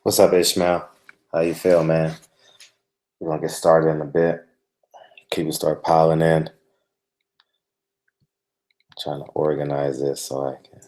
What's up, Ishmael? How you feel, man? We're gonna get started in a bit. People start piling in. Trying to organize this so I can.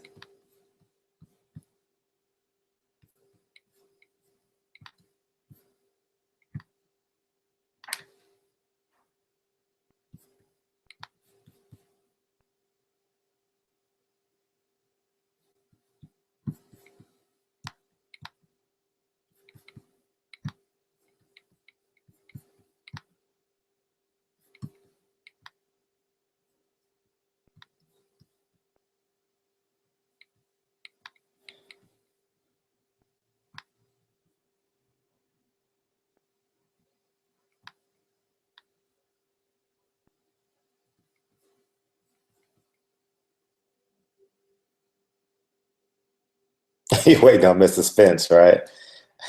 You waiting on Mr. Spence, right?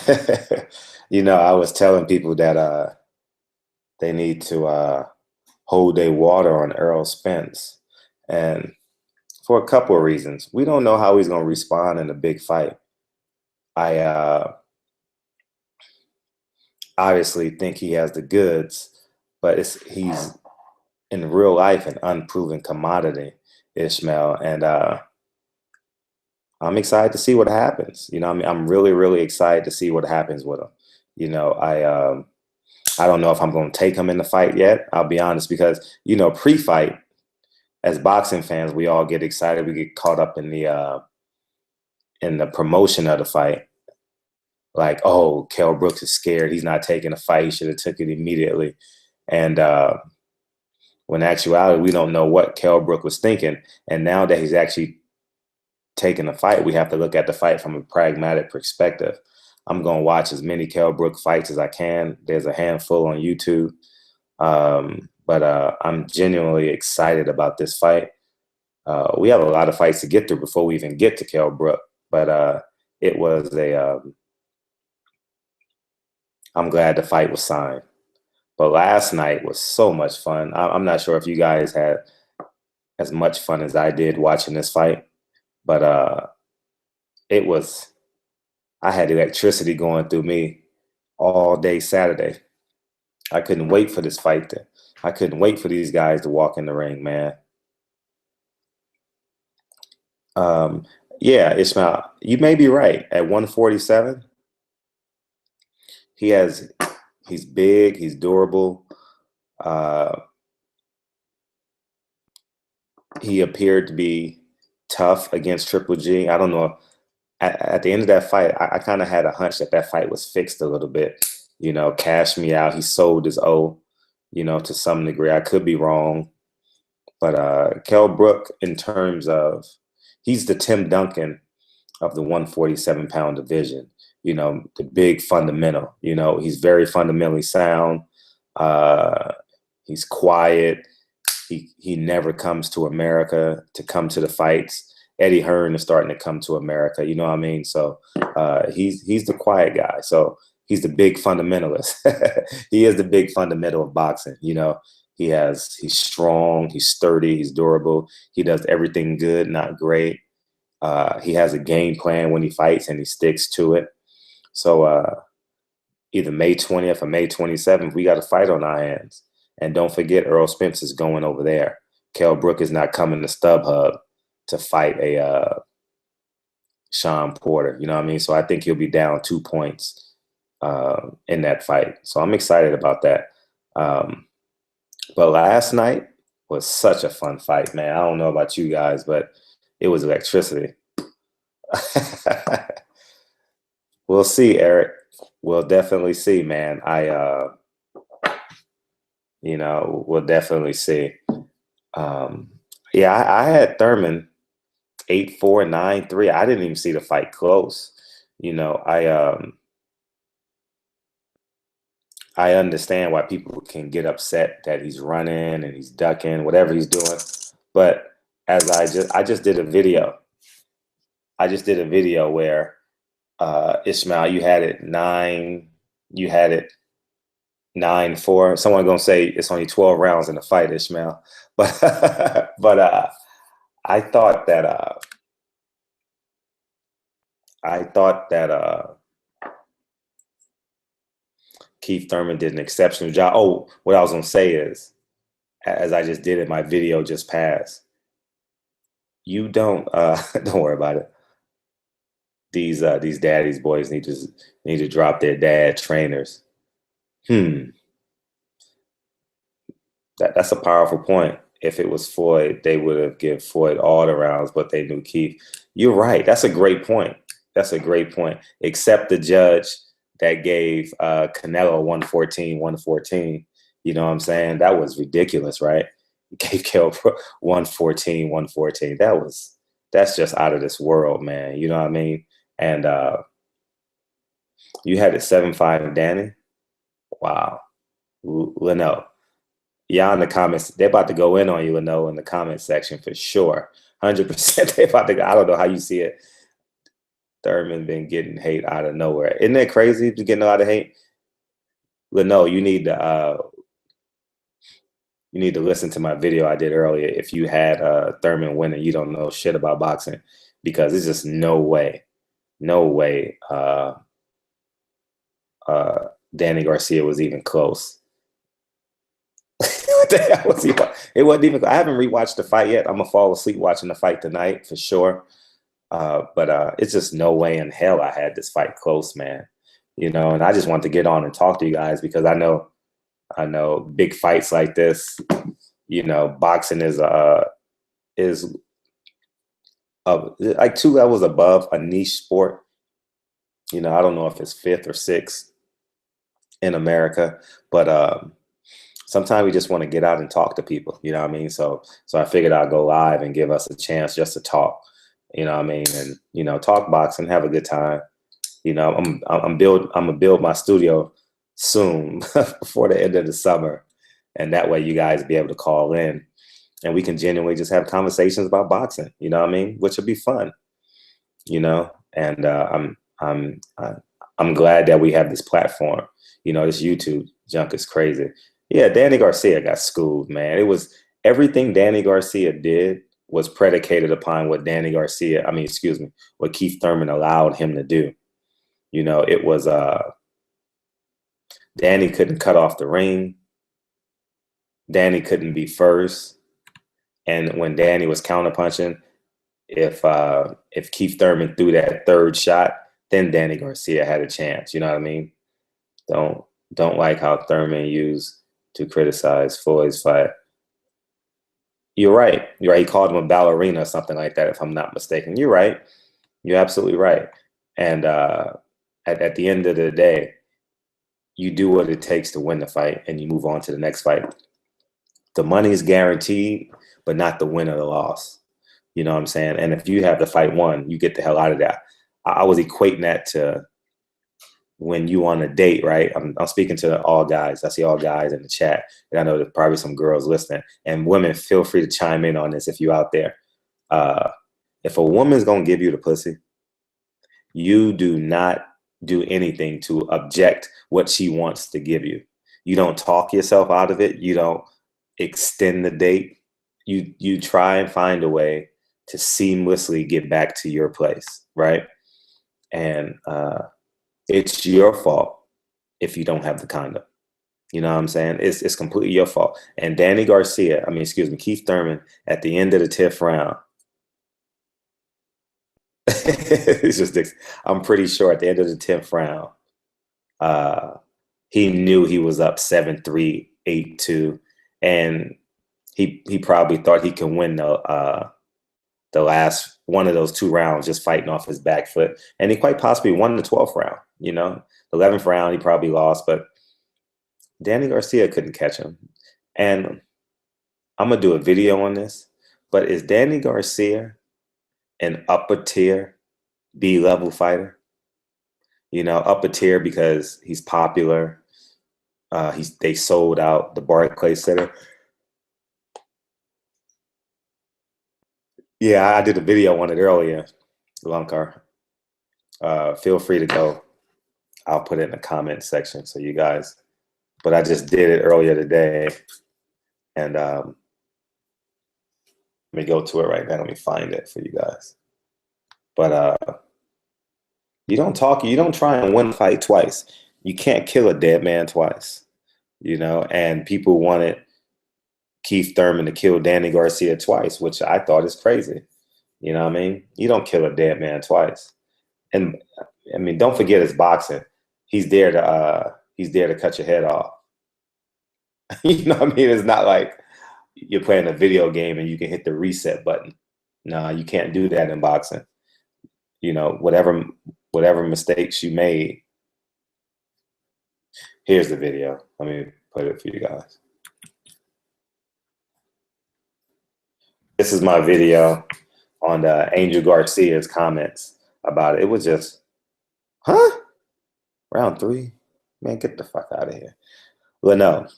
I was telling people that they need to hold their water on Earl Spence, and for a couple of reasons. We don't know how he's gonna respond in a big fight. I obviously think he has the goods, but he's in real life an unproven commodity, Ishmael, and I'm excited to see what happens. I'm really, really excited to see what happens with him. You know, I don't know if I'm going to take him in the fight yet. I'll be honest, because pre-fight, as boxing fans, we all get excited. We get caught up in the promotion of the fight. Like, oh, Kell Brooks is scared. He's not taking a fight. He should have took it immediately. And when in actuality, we don't know what Kell Brook was thinking. And now that he's actually taking a fight, we have to look at the fight from a pragmatic perspective. I'm going to watch as many Kell Brook fights as I can. There's a handful on YouTube. But I'm genuinely excited about this fight. We have a lot of fights to get through before we even get to Kell Brook. But it was I'm glad the fight was signed. But last night was so much fun. I'm not sure if you guys had as much fun as I did watching this fight, but it was. I had electricity going through me all day Saturday. I couldn't wait for this fight. I couldn't wait for these guys to walk in the ring, man. Um, yeah, Ismail, you may be right. At 147, he has. He's big. He's durable. Uh, he appeared to be tough against Triple G. I don't know. At the end of that fight, I kind of had a hunch that that fight was fixed a little bit. Cash me out. He sold his O, to some degree. I could be wrong. But Kell Brook, in terms of, he's the Tim Duncan of the 147-pound division. The big fundamental. He's very fundamentally sound. Uh, he's quiet. He never comes to America to come to the fights. Eddie Hearn is starting to come to America. You know what I mean? So he's the quiet guy. So he's the big fundamentalist. He is the big fundamental of boxing. He's strong, he's sturdy, he's durable. He does everything good, not great. He has a game plan when he fights and he sticks to it. So either May 20th or May 27th, we got a fight on our hands. And don't forget, Earl Spence is going over there. Kell Brook is not coming to StubHub to fight a Sean Porter. You know what I mean? So I think he'll be down 2 points in that fight. So I'm excited about that. But last night was such a fun fight, man. I don't know about you guys, but it was electricity. We'll see, Eric. We'll definitely see, man. We'll definitely see. Yeah, I had Thurman 8-4, 9-3. I didn't even see the fight close. I understand why people can get upset that he's running and he's ducking, whatever he's doing. But as I just did a video. I just did a video where Ishmael, you had it 9-4. Someone gonna say it's only 12 rounds in the fight, Ishmael. But but I thought that Keith Thurman did an exceptional job. Oh, what I was gonna say is, as I just did in my video just passed, you don't don't worry about it. These daddy's boys need to drop their dad trainers. That's a powerful point. If it was Floyd, they would have given Floyd all the rounds, but they knew Keith. You're right. That's a great point. That's a great point. Except the judge that gave Canelo 114, 114. You know what I'm saying? That was ridiculous, right? He gave Kell 114, 114. That's just out of this world, man. You know what I mean? And you had it 7-5 Danny. Wow. Leno. Y'all in the comments, they're about to go in on you, Leno, in the comment section for sure. 100%. They about to go. I don't know how you see it. Thurman been getting hate out of nowhere. Isn't that crazy? Getting a lot of hate. Leno, you need to listen to my video I did earlier. If you had Thurman winning, you don't know shit about boxing, because there's just no way Danny Garcia was even close. What the hell was he? It wasn't even. I haven't rewatched the fight yet. I'm gonna fall asleep watching the fight tonight for sure. But it's just no way in hell I had this fight close, man. You know, and I just want to get on and talk to you guys, because I know big fights like this. You know, boxing is like 2 levels above a niche sport. You know, I don't know if it's 5th or 6th in America, but sometimes we just want to get out and talk to people, you know what I mean? So I figured I'd go live and give us a chance just to talk, you know what I mean? And, you know, talk boxing, have a good time. You know, I'm gonna build my studio soon before the end of the summer. And that way you guys be able to call in and we can genuinely just have conversations about boxing, you know what I mean? Which will be fun, you know? And I'm glad that we have this platform. You know, this YouTube junk is crazy. Yeah, Danny Garcia got schooled, man. It was everything Danny Garcia did was predicated upon what what Keith Thurman allowed him to do. You know, it was Danny couldn't cut off the ring. Danny couldn't be first. And when Danny was counterpunching, if Keith Thurman threw that third shot, then Danny Garcia had a chance. You know what I mean? Don't like how Thurman used to criticize Floyd's fight. You're right. He called him a ballerina or something like that, if I'm not mistaken. You're right. You're absolutely right. And at the end of the day, you do what it takes to win the fight, and you move on to the next fight. The money is guaranteed, but not the win or the loss. You know what I'm saying? And if you have the fight won, you get the hell out of that. I was equating that to when you on a date, right? I'm speaking to all guys. I see all guys in the chat, and I know there's probably some girls listening. And women, feel free to chime in on this if you out there. If a woman's gonna give you the pussy, you do not do anything to object what she wants to give you. You don't talk yourself out of it. You don't extend the date. You try and find a way to seamlessly get back to your place, right? And it's your fault if you don't have the condom. You know what I'm saying? It's completely your fault. And Keith Thurman, at the end of the 10th round, it's just, I'm pretty sure at the end of the 10th round, he knew he was up 7-3, 8-2, and he probably thought he can win the last one of those 2 rounds just fighting off his back foot, and he quite possibly won the 12th round. You know, the 11th round he probably lost, but Danny Garcia couldn't catch him. And I'm gonna do a video on this, but is Danny Garcia an upper tier B-level fighter? You know, upper tier because he's popular. They sold out the Barclays Center. Yeah, I did a video on it earlier, Lunkar. Feel free to go. I'll put it in the comment section so you guys. But I just did it earlier today, and let me go to it right now. Let me find it for you guys. But you don't try and win a fight twice. You can't kill a dead man twice, and people wanted Keith Thurman to kill Danny Garcia twice, which I thought is crazy. You know what I mean? You don't kill a dead man twice. And I mean, don't forget it's boxing. He's there to cut your head off. You know what I mean? It's not like you're playing a video game and you can hit the reset button. No, you can't do that in boxing. Whatever mistakes you made. Here's the video. Let me put it for you guys. This is my video on Angel Garcia's comments about it. It was just, huh? Round 3? Man, get the fuck out of here. Leno.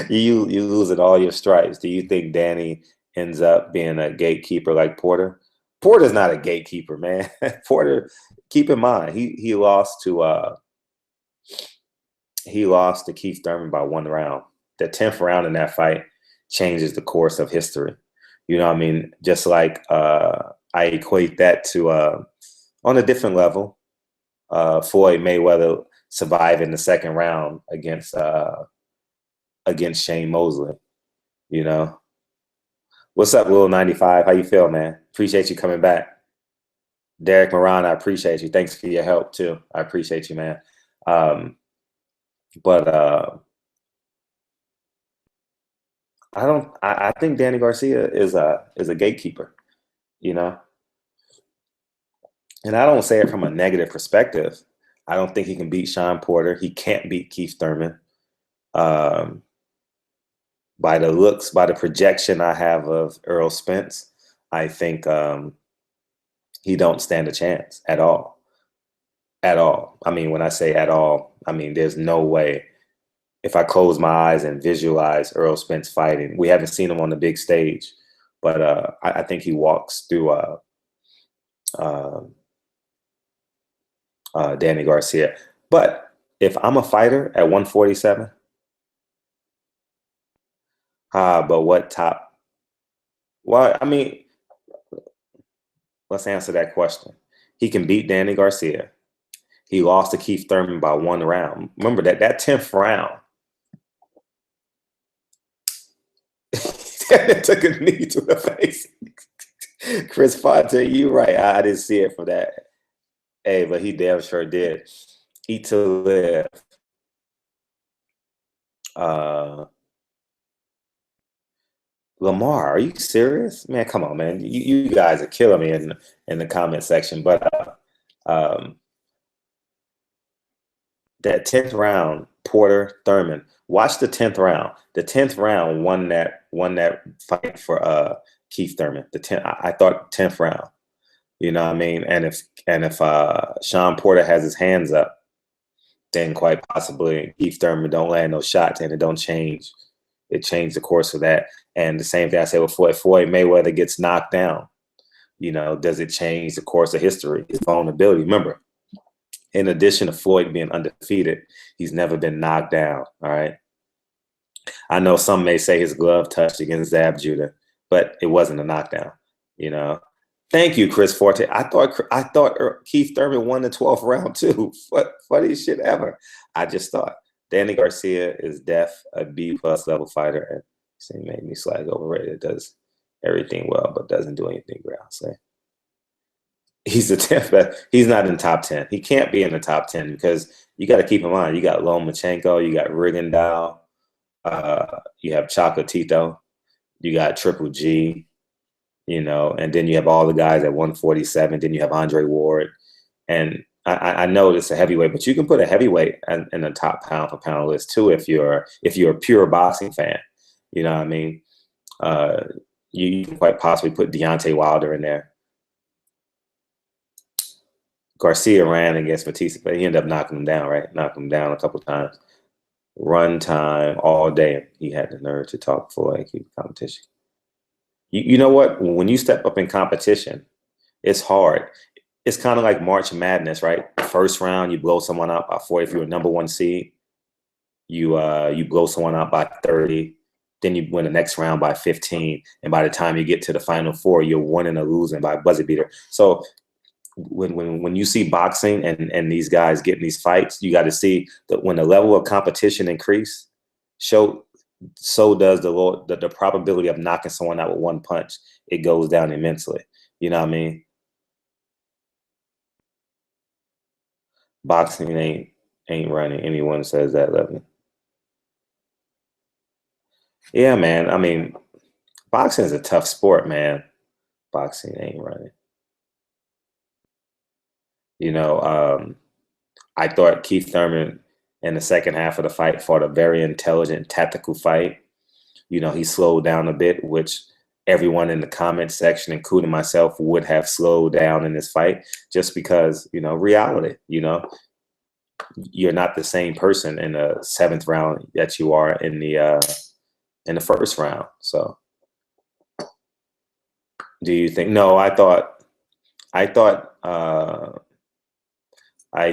you losing all your stripes. Do you think Danny ends up being a gatekeeper like Porter? Porter's not a gatekeeper, man. Porter, keep in mind, he lost to Keith Thurman by 1 round. The 10th round in that fight changes the course of history. You know what I mean? Just like I equate that to on a different level, Floyd Mayweather surviving the 2nd round against Shane Mosley. What's up, Lil 95? How you feel, man? Appreciate you coming back. Derek Moran, I appreciate you. Thanks for your help too. I appreciate you, man. I think Danny Garcia is a gatekeeper, and I don't say it from a negative perspective. I don't think he can beat Sean Porter. He can't beat Keith Thurman. By the looks, by the projection I have of Errol Spence, I think he don't stand a chance at all. At all. I mean, when I say at all, I mean there's no way. If I close my eyes and visualize Errol Spence fighting, we haven't seen him on the big stage, but I think he walks through Danny Garcia. But if I'm a fighter at 147, but what top? Well, I mean, let's answer that question. He can beat Danny Garcia. He lost to Keith Thurman by 1 round. Remember that 10th round. It took a knee to the face. Chris Fonte, you right. I didn't see it for that. Hey, but he damn sure did. Eat to live. Lamar, are you serious? Man, come on, man. You guys are killing me in the comment section. But that 10th round, Porter Thurman. Watch the 10th round. The 10th round won that fight for Keith Thurman. I thought 10th round. You know what I mean? And if Sean Porter has his hands up, then quite possibly Keith Thurman don't land no shots and it don't change. It changed the course of that. And the same thing I said with Floyd Mayweather gets knocked down. Does it change the course of history? His vulnerability. Remember, in addition to Floyd being undefeated, he's never been knocked down. All right. I know some may say his glove touched against Zab Judah, but it wasn't a knockdown. Thank you, Chris Forte. I thought Keith Thurman won the 12th round too. Funniest shit ever. I just thought Danny Garcia is a B+ level fighter, and he made me slag overrated. Does everything well, but doesn't do anything ground. So he's the 10th, but he's not in the top 10. He can't be in the top 10 because you got to keep in mind you got Lomachenko, you got Rigondeaux, you have Chocolatito, you got Triple G. And then you have all the guys at 147. Then you have Andre Ward. And I know it's a heavyweight, but you can put a heavyweight in the top pound for pound list too if you're a pure boxing fan. You know what I mean? You can quite possibly put Deontay Wilder in there. Garcia ran against Batista, but he ended up knocking him down, right? Knocking him down a couple times. Run time all day. He had the nerve to talk before I keep competition. You know what? When you step up in competition, it's hard. It's kind of like March Madness, right? The first round, you blow someone out by 40. If you're a number 1 seed, you blow someone out by 30. Then you win the next round by 15. And by the time you get to the final 4, you're winning or losing by a buzzer beater. So when you see boxing and these guys getting these fights, you got to see that when the level of competition increase, show so does the probability of knocking someone out with one punch. It goes down immensely. You know what I mean? Boxing ain't running. Anyone says that, let me. Yeah, man. I mean, boxing is a tough sport, man. Boxing ain't running. You know, I thought Keith Thurman in the second half of the fight fought a very intelligent, tactical fight. You know, he slowed down a bit, which everyone in the comment section, including myself, would have slowed down in this fight just because, you know, reality, you know, you're not the same person in the seventh round that you are in the first round. So do you think, no, I thought, I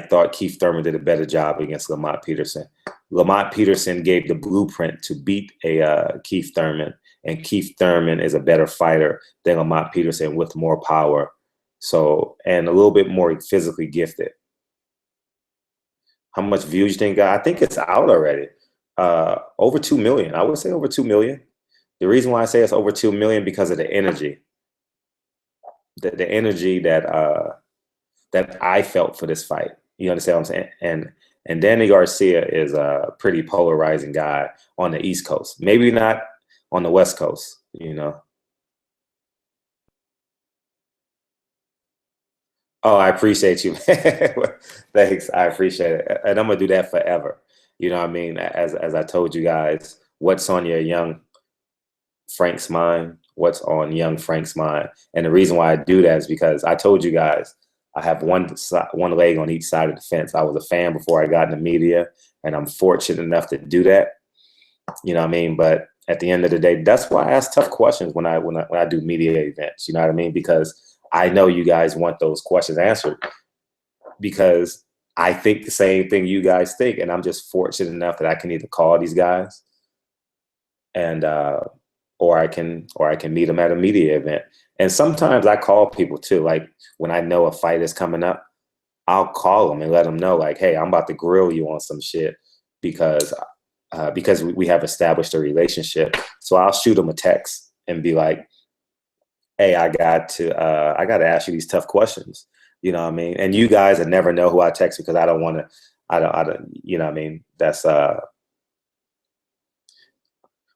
thought Keith Thurman did a better job against Lamont Peterson. Lamont Peterson gave the blueprint to beat Keith Thurman, and Keith Thurman is a better fighter than Lamont Peterson with more power, so and a little bit more physically gifted. How much views you think? I think it's out already. Over 2 million. I would say over 2 million. The reason why I say it's over 2 million because of the energy, the energy that I felt for this fight. You understand what I'm saying? And Danny Garcia is a pretty polarizing guy on the East Coast. Maybe not on the West Coast, you know. Oh, I appreciate you. Thanks. I appreciate it. And I'm gonna do that forever. You know what I mean? As I told you guys, what's on your young Frank's mind? What's on young Frank's mind? And the reason why I do that is because I told you guys I have one leg on each side of the fence. I was a fan before I got in the media, and I'm fortunate enough to do that. You know what I mean? But at the end of the day, that's why I ask tough questions when I do media events. You know what I mean? Because I know you guys want those questions answered because I think the same thing you guys think, and I'm just fortunate enough that I can either call these guys and or I can meet them at a media event. And sometimes I call people too, like when I know a fight is coming up, I'll call them and let them know, like, hey, I'm about to grill you on some shit because we have established a relationship. So I'll shoot them a text and be like, hey, I got to ask you these tough questions. You know what I mean? And you guys would never know who I text because I don't want to. I don't. You know what I mean? That's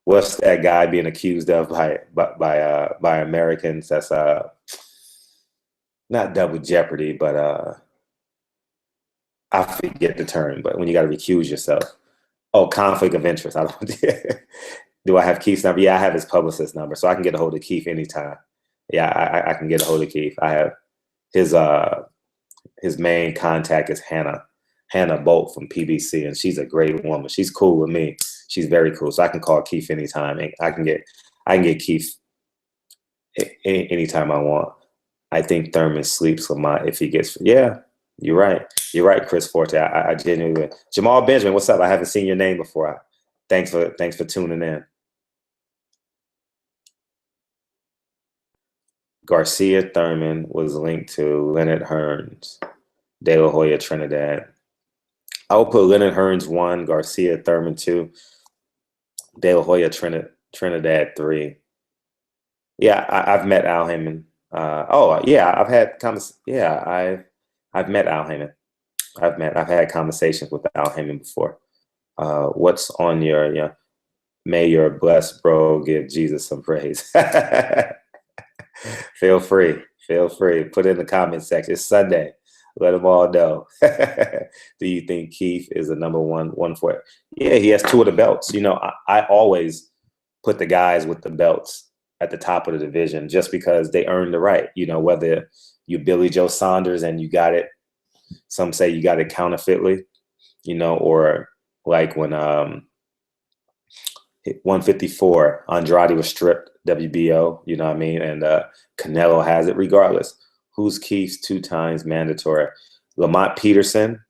what's that guy being accused of by Americans? That's not double jeopardy, but I forget the term. But when you got to recuse yourself, oh, conflict of interest. I don't. Do I have Keith's number? Yeah, I have his publicist number, so I can get a hold of Keith anytime. Yeah, I can get a hold of Keith. I have his main contact is Hannah Bolt from PBC, and she's a great woman. She's cool with me. She's very cool, so I can call Keith anytime, and I can get Keith anytime I want. I think Thurman sleeps Lamont if he gets. Yeah, you're right. You're right, Chris Forte. I genuinely. Jamal Benjamin, what's up? I haven't seen your name before. Thanks for tuning in. Garcia Thurman was linked to Leonard Hearns, De La Hoya Trinidad. I will put Leonard Hearns 1, Garcia Thurman 2, De La Hoya Trinidad 3. Yeah, I've met Al Heyman. Oh yeah, I've met Al Heyman. I've had conversations with Al Heyman before. What's on your may your blessed bro give Jesus some praise. Feel free. Feel free. Put it in the comment section. It's Sunday. Let them all know. Do you think Keith is the number one for it? Yeah, he has 2 of the belts. You know, I always put the guys with the belts at the top of the division just because they earned the right. You know, whether you Billy Joe Saunders and you got it, some say you got it counterfeitly, you know, or like when 154, Andrade was stripped WBO, you know what I mean? And Canelo has it regardless. Who's Keith's 2 times mandatory? Lamont Peterson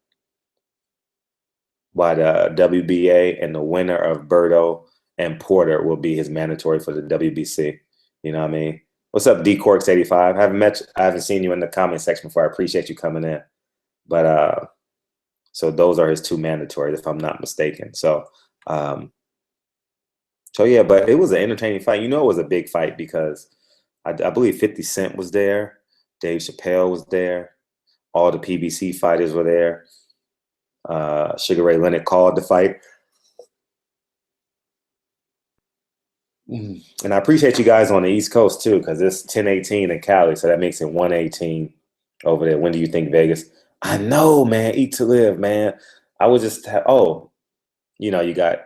by the WBA, and the winner of Berto and Porter will be his mandatory for the WBC. You know what I mean? What's up, DCorks85? I haven't seen you in the comment section before. I appreciate you coming in. But so those are his two mandatories, if I'm not mistaken. So yeah, but it was an entertaining fight. You know, it was a big fight because I believe 50 Cent was there, Dave Chappelle was there, all the PBC fighters were there. Sugar Ray Leonard called the fight. And I appreciate you guys on the East Coast too, because it's 10:18 in Cali, so that makes it 1:18 over there. When do you think Vegas? I know, man. Eat to live, man. I would just have, you know, you got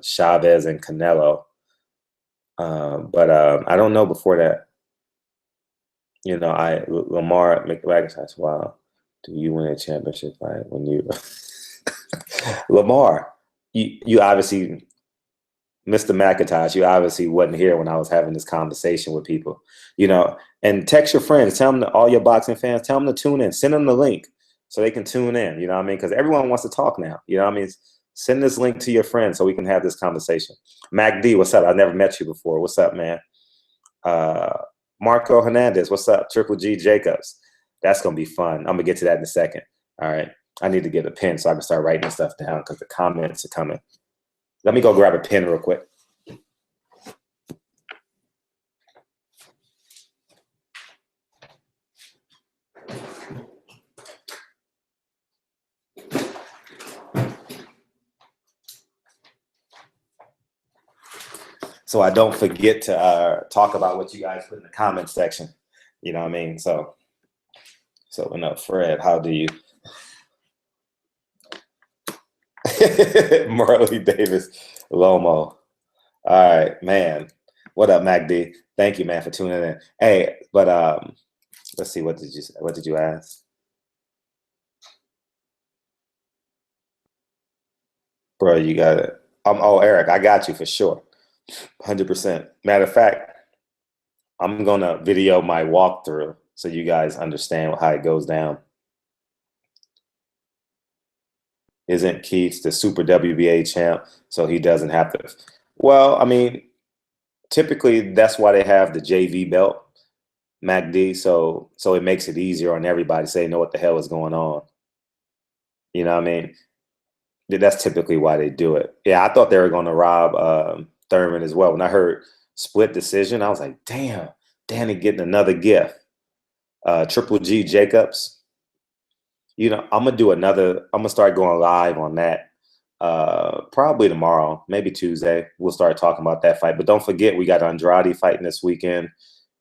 Chavez and Canelo, but I don't know before that. You know, Lamar McIntyre. Wow, do you win a championship fight when you Lamar? You obviously. Mr. McIntosh, you obviously wasn't here when I was having this conversation with people, you know, and text your friends, tell them, all your boxing fans, tell them to tune in, send them the link so they can tune in, you know what I mean? Because everyone wants to talk now, you know what I mean? Send this link to your friends so we can have this conversation. Mac D, what's up? I've never met you before. What's up, man? Marco Hernandez, what's up? Triple G Jacobs. That's going to be fun. I'm going to get to that in a second. All right. I need to get a pen so I can start writing stuff down because the comments are coming. Let me go grab a pen real quick. So I don't forget to talk about what you guys put in the comment section. You know what I mean? So no, Fred, how do you? Marley Davis, Lomo. All right, man. What up, Mac D? Thank you, man, for tuning in. Hey, but let's see. What did you ask? Bro, you got it. Oh, Eric, I got you for sure. 100%. Matter of fact, I'm gonna video my walkthrough so you guys understand how it goes down. Isn't Keith the super WBA champ, so he doesn't have to? Well, I mean, typically that's why they have the JV belt, MACD, so it makes it easier on everybody so they know what the hell is going on. You know what I mean? That's typically why they do it. Yeah, I thought they were going to rob Thurman as well. When I heard split decision, I was like, damn, Danny getting another gift. Triple G Jacobs. You know, I'm gonna start going live on that probably tomorrow, maybe Tuesday. We'll start talking about that fight. But don't forget, we got Andrade fighting this weekend,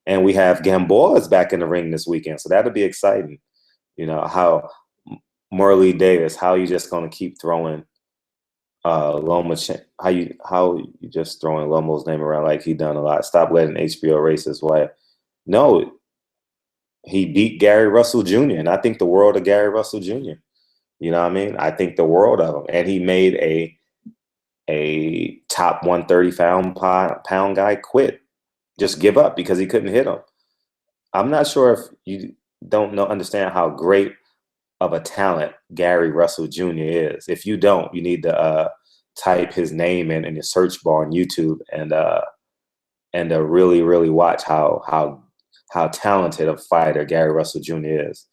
and we have Gamboa's back in the ring this weekend. So that'll be exciting. You know, how Marley Davis, how you just gonna keep throwing Loma, how you just throwing Lomo's name around like he done a lot. Stop letting HBO race his wife. No, he beat Gary Russell Jr. and I think the world of Gary Russell Jr. You know what I mean? I think the world of him, and he made a top 130 pound guy quit, just give up because he couldn't hit him. I'm not sure if you don't understand how great of a talent Gary Russell Jr. is. If you don't, you need to type his name in your search bar on YouTube and really, really watch how talented a fighter Gary Russell Jr. is.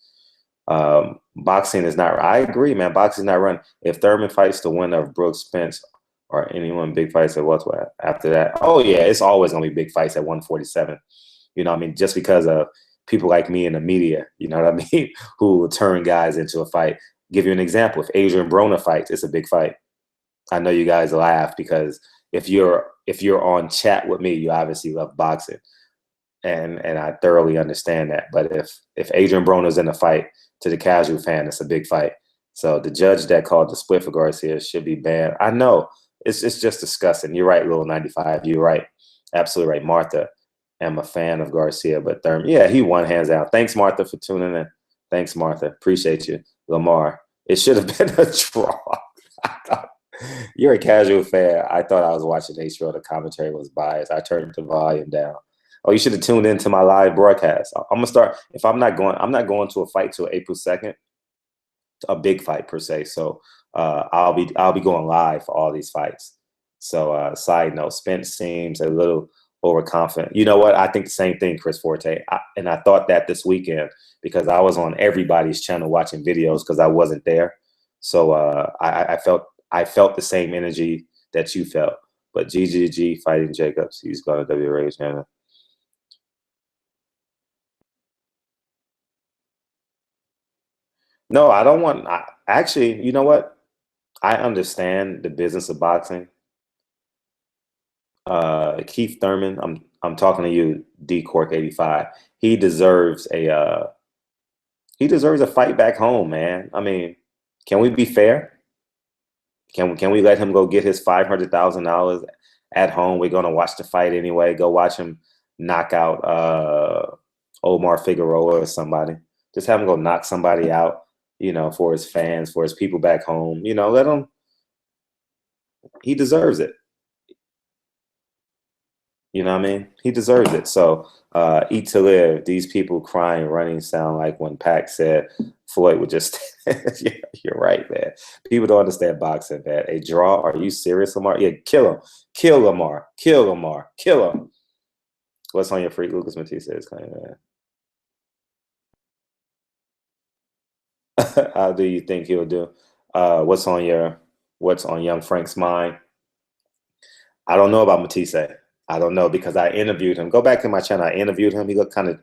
Boxing is not. I agree, man. Boxing is not run. If Thurman fights the winner of Brooks Spence or anyone big fights at what's after that, oh yeah, it's always gonna be big fights at 147. You know what I mean? Just because of people like me in the media, you know what I mean, who will turn guys into a fight. Give you an example. If Adrian Broner fights, it's a big fight. I know you guys laugh because if you're on chat with me, you obviously love boxing. And I thoroughly understand that. But if Adrian Broner's in a fight, to the casual fan, it's a big fight. So the judge that called the split for Garcia should be banned. I know. It's just disgusting. You're right, Lil 95. You're right. Absolutely right. Martha, I'm a fan of Garcia, but Thurman, yeah, he won hands out. Thanks, Martha, for tuning in. Thanks, Martha. Appreciate you. Lamar, it should have been a draw. You're a casual fan. I thought I was watching HBO. The commentary was biased. I turned the volume down. Oh, you should have tuned into my live broadcast. I'm gonna start. If I'm not going to a fight till April 2nd, a big fight per se. So I'll be going live for all these fights. So side note, Spence seems a little overconfident. You know what? I think the same thing, Chris Forte. And I thought that this weekend because I was on everybody's channel watching videos because I wasn't there. So I felt the same energy that you felt. But GGG fighting Jacobs. He's going to WRA channel. No, I don't want. Actually, you know what? I understand the business of boxing. Keith Thurman, I'm talking to you, D Cork 85. He deserves a fight back home, man. I mean, can we be fair? Can we let him go get his $500,000 at home? We're gonna watch the fight anyway. Go watch him knock out Omar Figueroa or somebody. Just have him go knock somebody out, you know, for his fans, for his people back home. You know, let him. He deserves it. You know what I mean? He deserves it. So eat to live. These people crying, running sound like when Pac said Floyd would just. Yeah, you're right, man. People don't understand boxing, man. A draw? Are you serious, Lamar? Yeah, kill him. Kill Lamar. Kill Lamar. Kill him. What's on your freak? Lucas Matisse is kind of man. How do you think he'll do? What's on young Frank's mind? I don't know about Matisse. I don't know because I interviewed him. Go back to my channel. I interviewed him. He looked kind of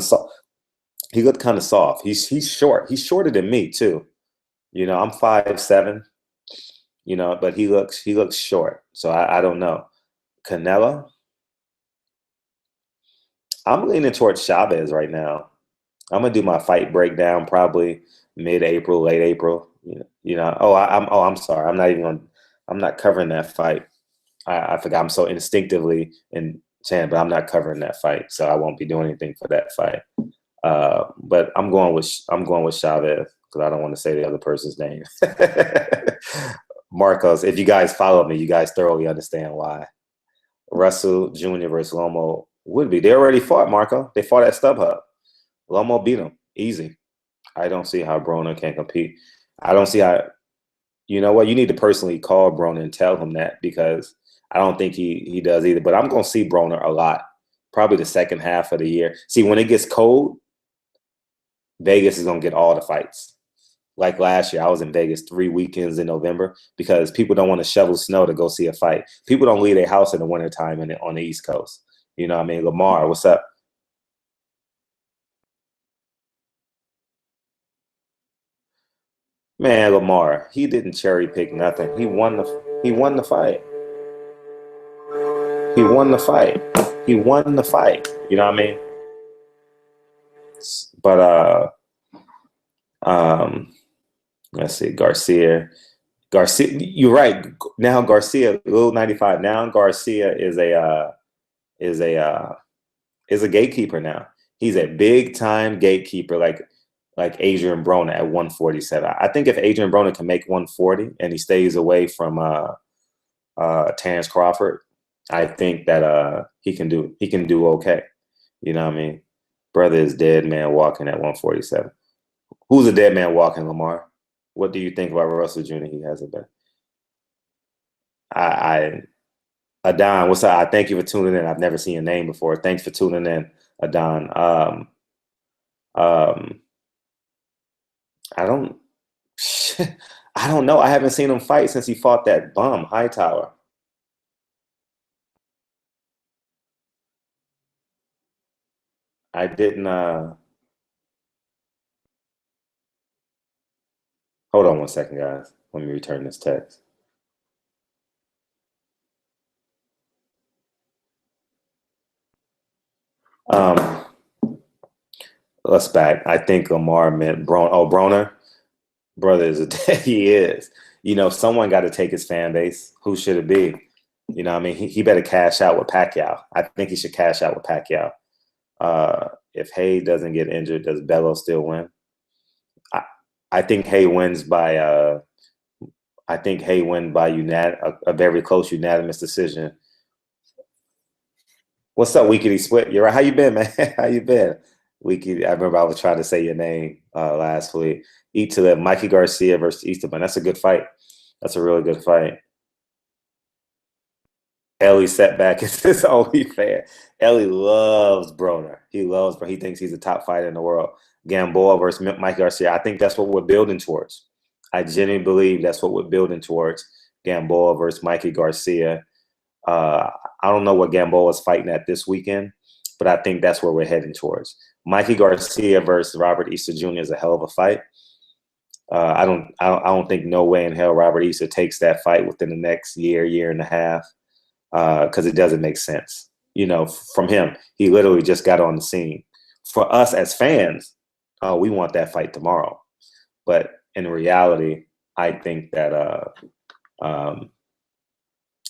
soft. He looked kind of soft. He's short. He's shorter than me too. You know, I'm 5'7", you know, but he looks short. So I don't know. Canelo? I'm leaning towards Chavez right now. I'm gonna do my fight breakdown probably mid-April, late April. You know. I'm sorry. I'm not covering that fight. I forgot. I'm so instinctively in Chan, but I'm not covering that fight, so I won't be doing anything for that fight. But I'm going with Chavez because I don't want to say the other person's name. Marcos, if you guys follow me, you guys thoroughly understand why. Russell Jr. versus Lomo would be. They already fought, Marco. They fought at StubHub. Lomo beat him easy. I don't see how Broner can compete. I don't see how. You know what? You need to personally call Broner and tell him that because I don't think he does either. But I'm going to see Broner a lot, probably the second half of the year. See, when it gets cold, Vegas is going to get all the fights. Like last year, I was in Vegas 3 weekends in November because people don't want to shovel snow to go see a fight. People don't leave their house in the wintertime on the East Coast. You know what I mean? Lamar, what's up? Man, Lamar, he didn't cherry pick nothing. He won the fight. He won the fight. He won the fight. You know what I mean? But let's see, Garcia, you're right. Now Garcia, little 95. Now Garcia is a gatekeeper now. He's a big time gatekeeper, like Adrian Broner at 147. I think if Adrian Broner can make 140 and he stays away from Terrence Crawford, I think that he can do okay. You know what I mean? Brother is dead man walking at 147. Who's a dead man walking, Lamar? What do you think about Russell Jr.? He hasn't been. Adon, what's up? I thank you for tuning in. I've never seen your name before. Thanks for tuning in, Adon. I don't I don't know. I haven't seen him fight since he fought that bum, Hightower. I didn't hold on one second, guys. Let me return this text. Um let's back. I think Lamar meant Broner. Brother is he is. You know, someone got to take his fan base. Who should it be? You know what I mean? He better cash out with Pacquiao. I think he should cash out with Pacquiao. If Hay doesn't get injured, does Bello still win? I think Hay wins by a very close unanimous decision. What's up, Weekly Split? You're right. How you been, man? How you been? Weekly, I remember I was trying to say your name last week. Eat to live. Mikey Garcia versus Easterman. That's a good fight. That's a really good fight. Ellie setback is his only fan. Ellie loves Broner. He loves, but he thinks he's the top fighter in the world. Gamboa versus Mike Garcia. I think that's what we're building towards. I genuinely believe that's what we're building towards. Gamboa versus Mikey Garcia. Uh, I don't know what Gamboa is fighting at this weekend, but I think that's where we're heading towards. Mikey Garcia versus Robert Easter Jr. is a hell of a fight. I don't think no way in hell Robert Easter takes that fight within the next year and a half, because it doesn't make sense. From him, he literally just got on the scene. For us as fans, we want that fight tomorrow. But in reality, I think that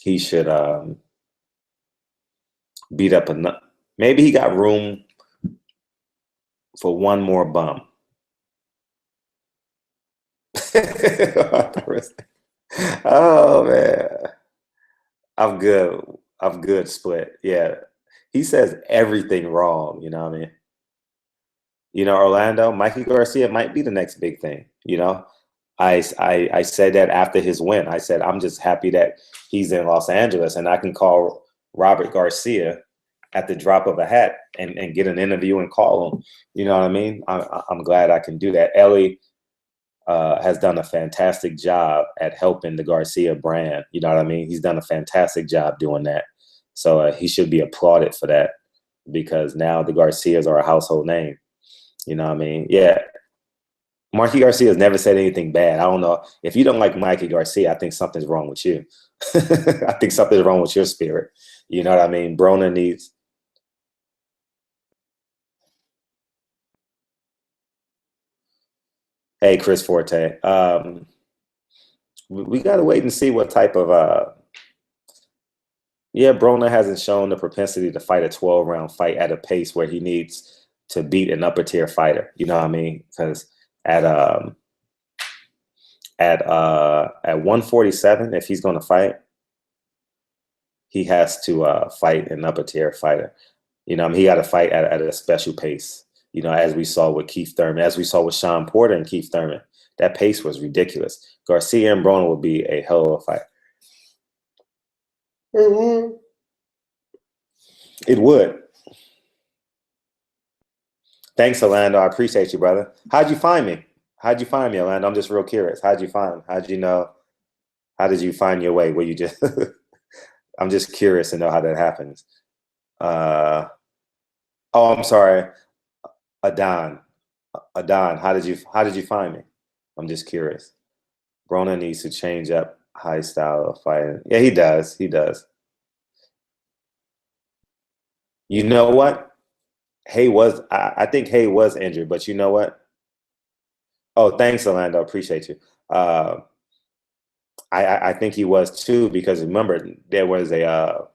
he should beat up enough. Maybe he got room for one more bum. Oh man, I'm good. I'm good. Split. Yeah, he says everything wrong. You know what I mean? Orlando, Mikey Garcia might be the next big thing. I said that after his win. I said I'm just happy that he's in Los Angeles and I can call Robert Garcia at the drop of a hat and get an interview and call him. You know what I mean? I'm glad I can do that. Ellie has done a fantastic job at helping the Garcia brand. You know what I mean? He's done a fantastic job doing that. So he should be applauded for that, because now the Garcias are a household name. You know what I mean? Yeah. Mikey Garcia has never said anything bad. I don't know. If you don't like Mikey Garcia, I think something's wrong with you. I think something's wrong with your spirit. You know what I mean? Broner needs. Hey, Chris Forte. We got to wait and see what type of. Yeah, Broner hasn't shown the propensity to fight a 12-round fight at a pace where he needs to beat an upper tier fighter. You know what I mean? Because at 147, if he's going to fight, he has to fight an upper tier fighter. You know, I mean, he got to fight at a special pace. You know, as we saw with Keith Thurman, as we saw with Sean Porter and Keith Thurman, that pace was ridiculous. Garcia and Broner will be a hell of a fight. It would. Thanks, Orlando. I appreciate you, brother. How'd you find me? How'd you find me, Orlando? I'm just real curious. How'd you find? How'd you know? How did you find your way? Were you just? I'm just curious to know how that happens. Oh, I'm sorry, Adon. Adon, how did you find me? I'm just curious. Broner needs to change up high style of fighting. Yeah, he does. He does. You know what? I think Hay was injured, but you know what? Oh, thanks, Orlando. Appreciate you. Uh, I think he was too, because remember there was a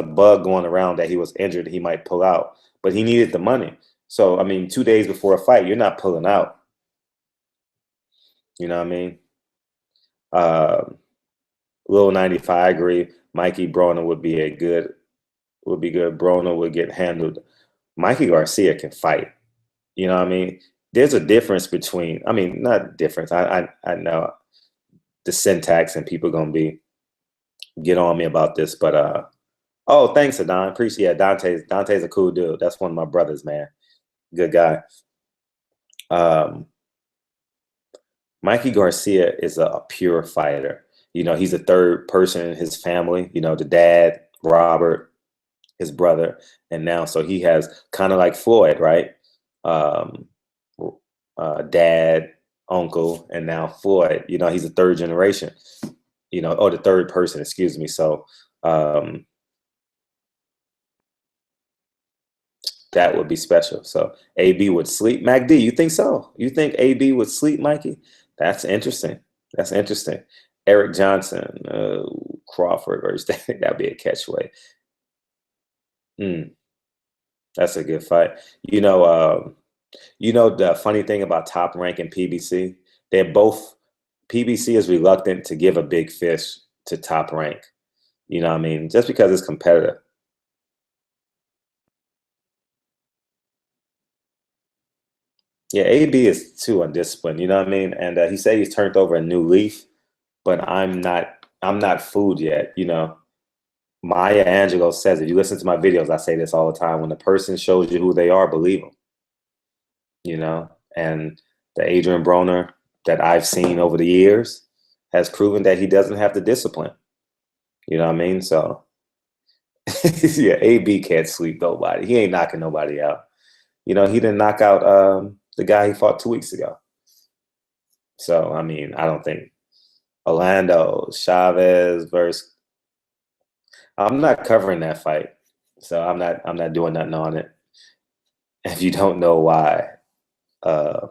bug going around that he was injured. He might pull out, but he needed the money. So I mean, 2 days before a fight, you're not pulling out. You know what I mean? Uh, Lil 95, I agree. Mikey Broner would be good. Broner would get handled. Mikey Garcia can fight. You know what I mean? There's a difference between. I mean, not difference. I know the syntax and people gonna be get on me about this, but oh, thanks, Adon. Appreciate it. Dante's a cool dude. That's one of my brothers, man. Good guy. Um, Mikey Garcia is a pure fighter. You know, he's a third person in his family. You know, the dad, Robert, his brother, and now so he has kind of like Floyd, right? Um, Dad, uncle, and now Floyd. You know, he's a third generation. You know, or the third person, excuse me. So that would be special. So AB would sleep. MacD, you think so? You think AB would sleep, Mikey? That's interesting. That's interesting. Eric Johnson, Crawford versus that'd be a catchway. That's a good fight. You know the funny thing about Top Rank and PBC, they're both PBC is reluctant to give a big fish to Top Rank. You know what I mean? Just because it's competitive. Yeah, AB is too undisciplined. You know what I mean? And he said he's turned over a new leaf, but I'm not. I'm not food yet. You know. Maya Angelou says, if you listen to my videos, I say this all the time. When the person shows you who they are, believe them, you know? And the Adrian Broner that I've seen over the years has proven that he doesn't have the discipline. You know what I mean? So, yeah, AB can't sweep nobody. He ain't knocking nobody out. You know, he didn't knock out the guy he fought 2 weeks ago. So, I mean, I don't think Orlando Chavez versus. I'm not covering that fight, so I'm not doing nothing on it. If you don't know why, uh,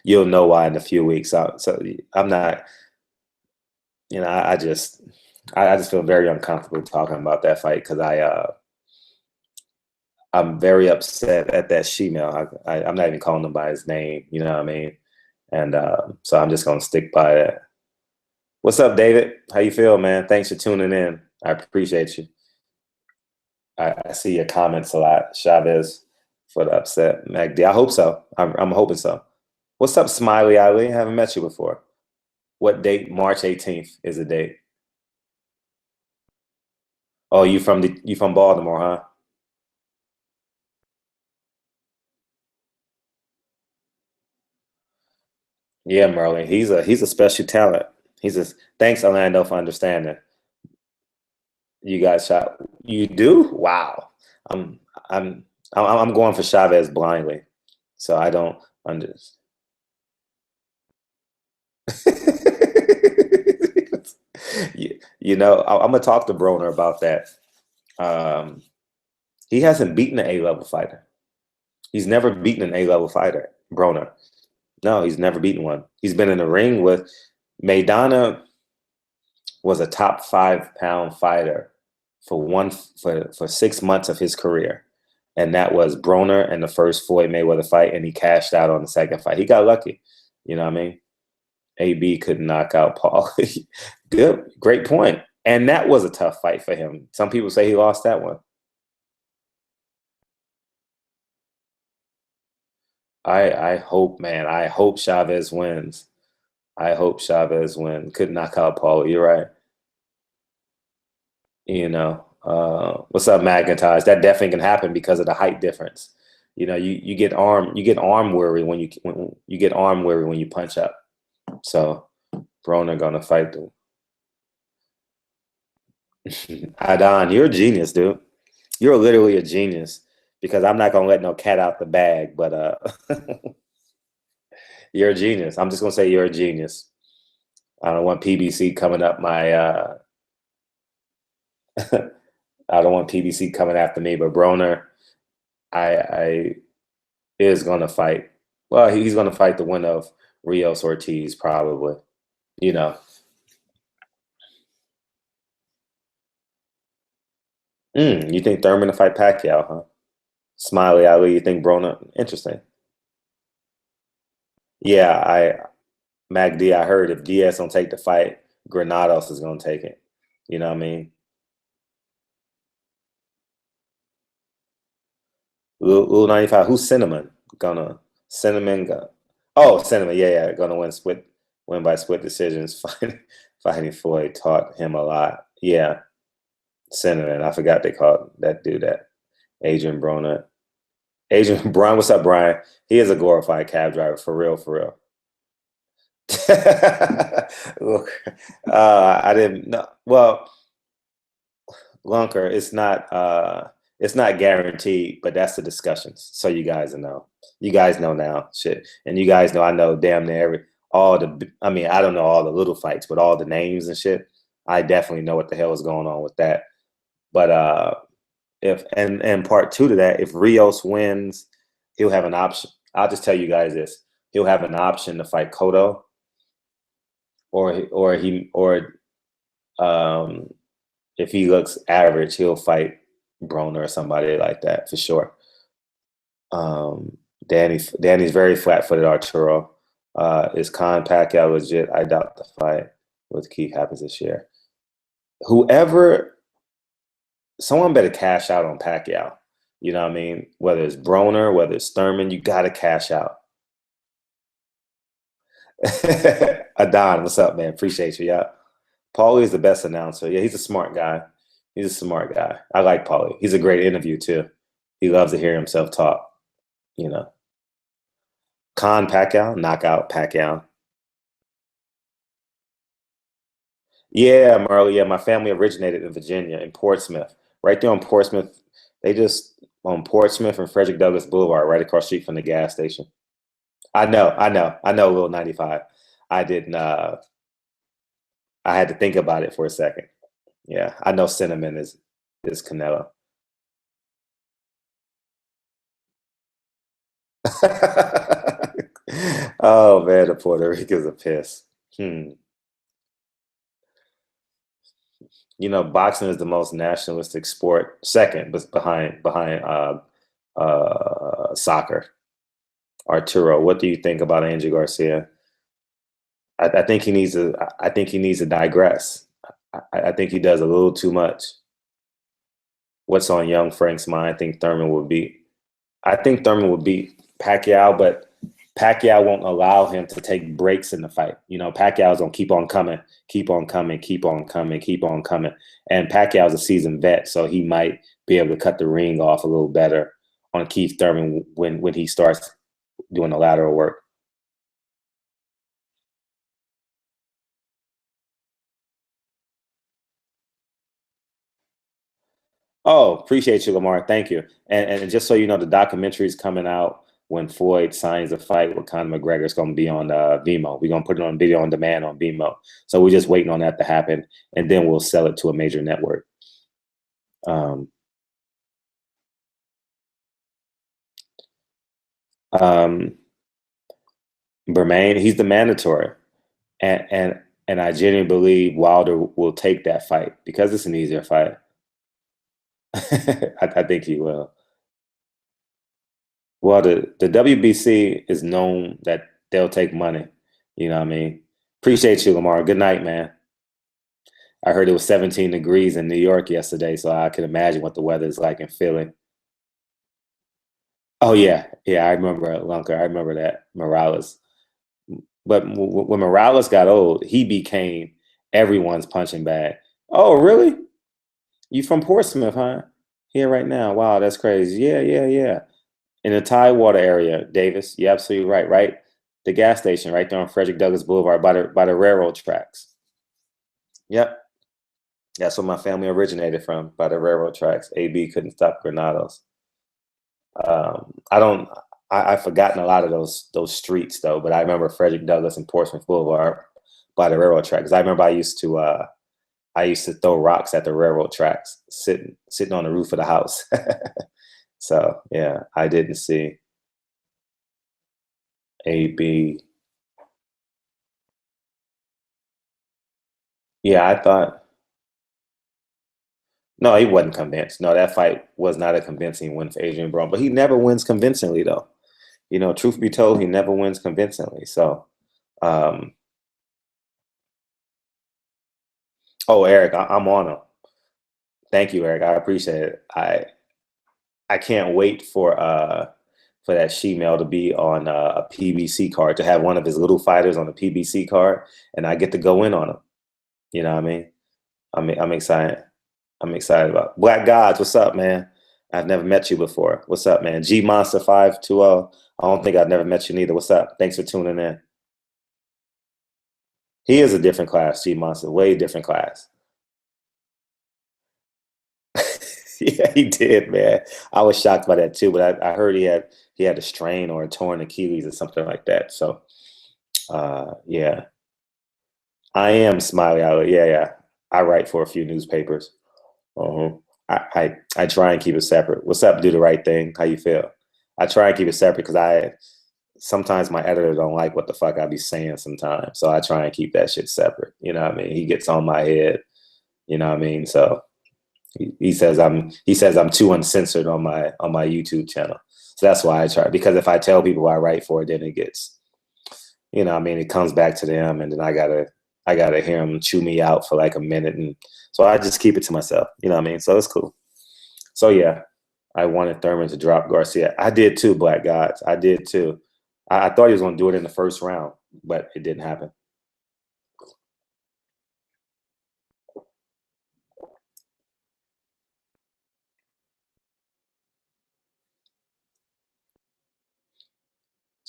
you'll know why in a few weeks. So I'm not. You know, I just feel very uncomfortable talking about that fight because I'm very upset at that shemale. I'm not even calling him by his name. You know what I mean? And so I'm just gonna stick by that. What's up, David? How you feel, man? Thanks for tuning in. I appreciate you. I see your comments a lot, Chavez, for the upset. MacD, I hope so. I'm hoping so. What's up, Smiley Ali? Haven't met you before. What date? March 18th is the date. Oh, you from Baltimore, huh? Yeah, Merlin. He's a special talent. He's a Thanks, Orlando, for understanding. You guys shot. You do? Wow. I'm I'm I'm going for Chavez blindly, so I don't under. I'm gonna talk to Broner about that. Um, he hasn't beaten an A-level fighter. He's never beaten an A-level fighter, Broner. No, he's never beaten one. He's been in the ring with Maidana. Was a top 5 pound fighter for 6 months of his career, and that was Broner in the first Floyd Mayweather fight, and he cashed out on the second fight. He got lucky, you know what I mean? AB couldn't knock out Paul. Good, great point. And that was a tough fight for him. Some people say he lost that one. I hope, man. I hope Chavez wins. I hope Chavez wins. Could knock out Paul. You're right. What's up, McIntyre? That definitely can happen because of the height difference. You get arm weary when you get arm weary when you punch up. So Broner gonna fight the Adon. You're a genius, dude. You're literally a genius because I'm not gonna let no cat out the bag. But you're a genius. I'm just gonna say you're a genius. I don't want PBC coming up my. I don't want PBC coming after me, but Broner, I is gonna fight. Well, he's gonna fight the winner of Rios Ortiz probably. You know. You think Thurman to fight Pacquiao, huh? Smiley Ali, you think Broner? Interesting. Yeah, MacD, I heard if Diaz don't take the fight, Granados is gonna take it. You know what I mean? Lil 95, who's Cinnamon? Gonna Cinnamon go, oh, Cinnamon, yeah, gonna win by split decisions. Fighting Floyd taught him a lot. Yeah, Cinnamon. I forgot they called that dude that. Adrian Broner. Adrian Brian, what's up, Brian? He is a glorified cab driver, for real, for real. Look, I didn't know. Well, Lunker, it's not guaranteed, but that's the discussions. So you guys know. You guys know now, shit, and you guys know I know damn near all the. I mean, I don't know all the little fights, but all the names and shit. I definitely know what the hell is going on with that. But if and part two to that, if Rios wins, he'll have an option. I'll just tell you guys this: he'll have an option to fight Cotto, or um, if he looks average, he'll fight Broner or somebody like that for sure. Um, Danny's very flat-footed, Arturo. Is Khan Pacquiao legit? I doubt the fight with Keith happens this year. Whoever, someone better cash out on Pacquiao. You know what I mean? Whether it's Broner, whether it's Thurman, you got to cash out. Adon, what's up, man? Appreciate you. Yeah. Paulie is the best announcer. Yeah, he's a smart guy. He's a smart guy. I like Paulie. He's a great interview too. He loves to hear himself talk. You know, Con Pacquiao, knockout Pacquiao. Yeah, Marley. Yeah, my family originated in Virginia, in Portsmouth, right there on Portsmouth. They just on Portsmouth and Frederick Douglass Boulevard, right across the street from the gas station. I know, Little 95. I didn't. I had to think about it for a second. Yeah, I know Cinnamon is Canelo. Oh man, the Puerto Ricans are pissed. Hmm. Boxing is the most nationalistic sport, second, but behind soccer. Arturo, what do you think about Andrew Garcia? I think he needs to. I think he needs to digress. I think he does a little too much. What's on young Frank's mind? I think Thurman would beat Pacquiao, but Pacquiao won't allow him to take breaks in the fight. Pacquiao's gonna keep on coming, keep on coming, keep on coming, keep on coming. And Pacquiao's a seasoned vet, so he might be able to cut the ring off a little better on Keith Thurman when he starts doing the lateral work. Oh, appreciate you, Lamar. Thank you. And just so you know, the documentary is coming out when Floyd signs a fight with Conor McGregor. It's going to be on Vimeo. We're going to put it on video on demand on Vimeo. So we're just waiting on that to happen, and then we'll sell it to a major network. Um, um, Bermain, he's the mandatory, and I genuinely believe Wilder will take that fight because it's an easier fight. I think he will. Well, the WBC is known that they'll take money. You know what I mean? Appreciate you, Lamar. Good night, man. I heard it was 17 degrees in New York yesterday, so I can imagine what the weather is like in Philly. Oh yeah, yeah, I remember Lunker. I remember that Morales. But when Morales got old, he became everyone's punching bag. Oh, really? You from Portsmouth, huh? Here right now. Wow, that's crazy. Yeah, yeah, yeah. In the Tidewater area, Davis. You're absolutely right. Right, the gas station right there on Frederick Douglass Boulevard by the railroad tracks. Yep, that's where my family originated from, by the railroad tracks. AB couldn't stop Granados. I don't. I've forgotten a lot of those streets though, but I remember Frederick Douglass and Portsmouth Boulevard by the railroad tracks. I remember I used to throw rocks at the railroad tracks, sitting on the roof of the house. So yeah, I didn't see AB. Yeah, I thought no, he wasn't convinced. No, that fight was not a convincing win for Adrian Brown, but he never wins convincingly though. Truth be told, he never wins convincingly. So, um, oh, Eric, I'm on him. Thank you, Eric. I appreciate it. I can't wait for that Shemale to be on a PBC card, to have one of his little fighters on a PBC card, and I get to go in on him. You know what I mean? I'm excited. I'm excited about Black Gods. What's up, man? I've never met you before. What's up, man? G Monster 520. I don't think I've never met you neither. What's up? Thanks for tuning in. He is a different class, G Monster, way different class. Yeah, he did, man. I was shocked by that too, but I heard he had a strain or a torn Achilles or something like that. So yeah, I am Smiley Owl. Yeah, yeah. I write for a few newspapers. Uh-huh. I try and keep it separate. What's up? Do the right thing. How you feel? I try and keep it separate because I sometimes my editor don't like what the fuck I be saying sometimes. So I try and keep that shit separate. You know what I mean? He gets on my head. You know what I mean? So he says I'm too uncensored on my YouTube channel. So that's why I try, because if I tell people I write for it, then it gets, what I mean, it comes back to them, and then I gotta hear them chew me out for like a minute, and so I just keep it to myself. You know what I mean? So it's cool. So yeah, I wanted Thurman to drop Garcia. I did too, Black Gods. I did too. I thought he was gonna do it in the first round, but it didn't happen.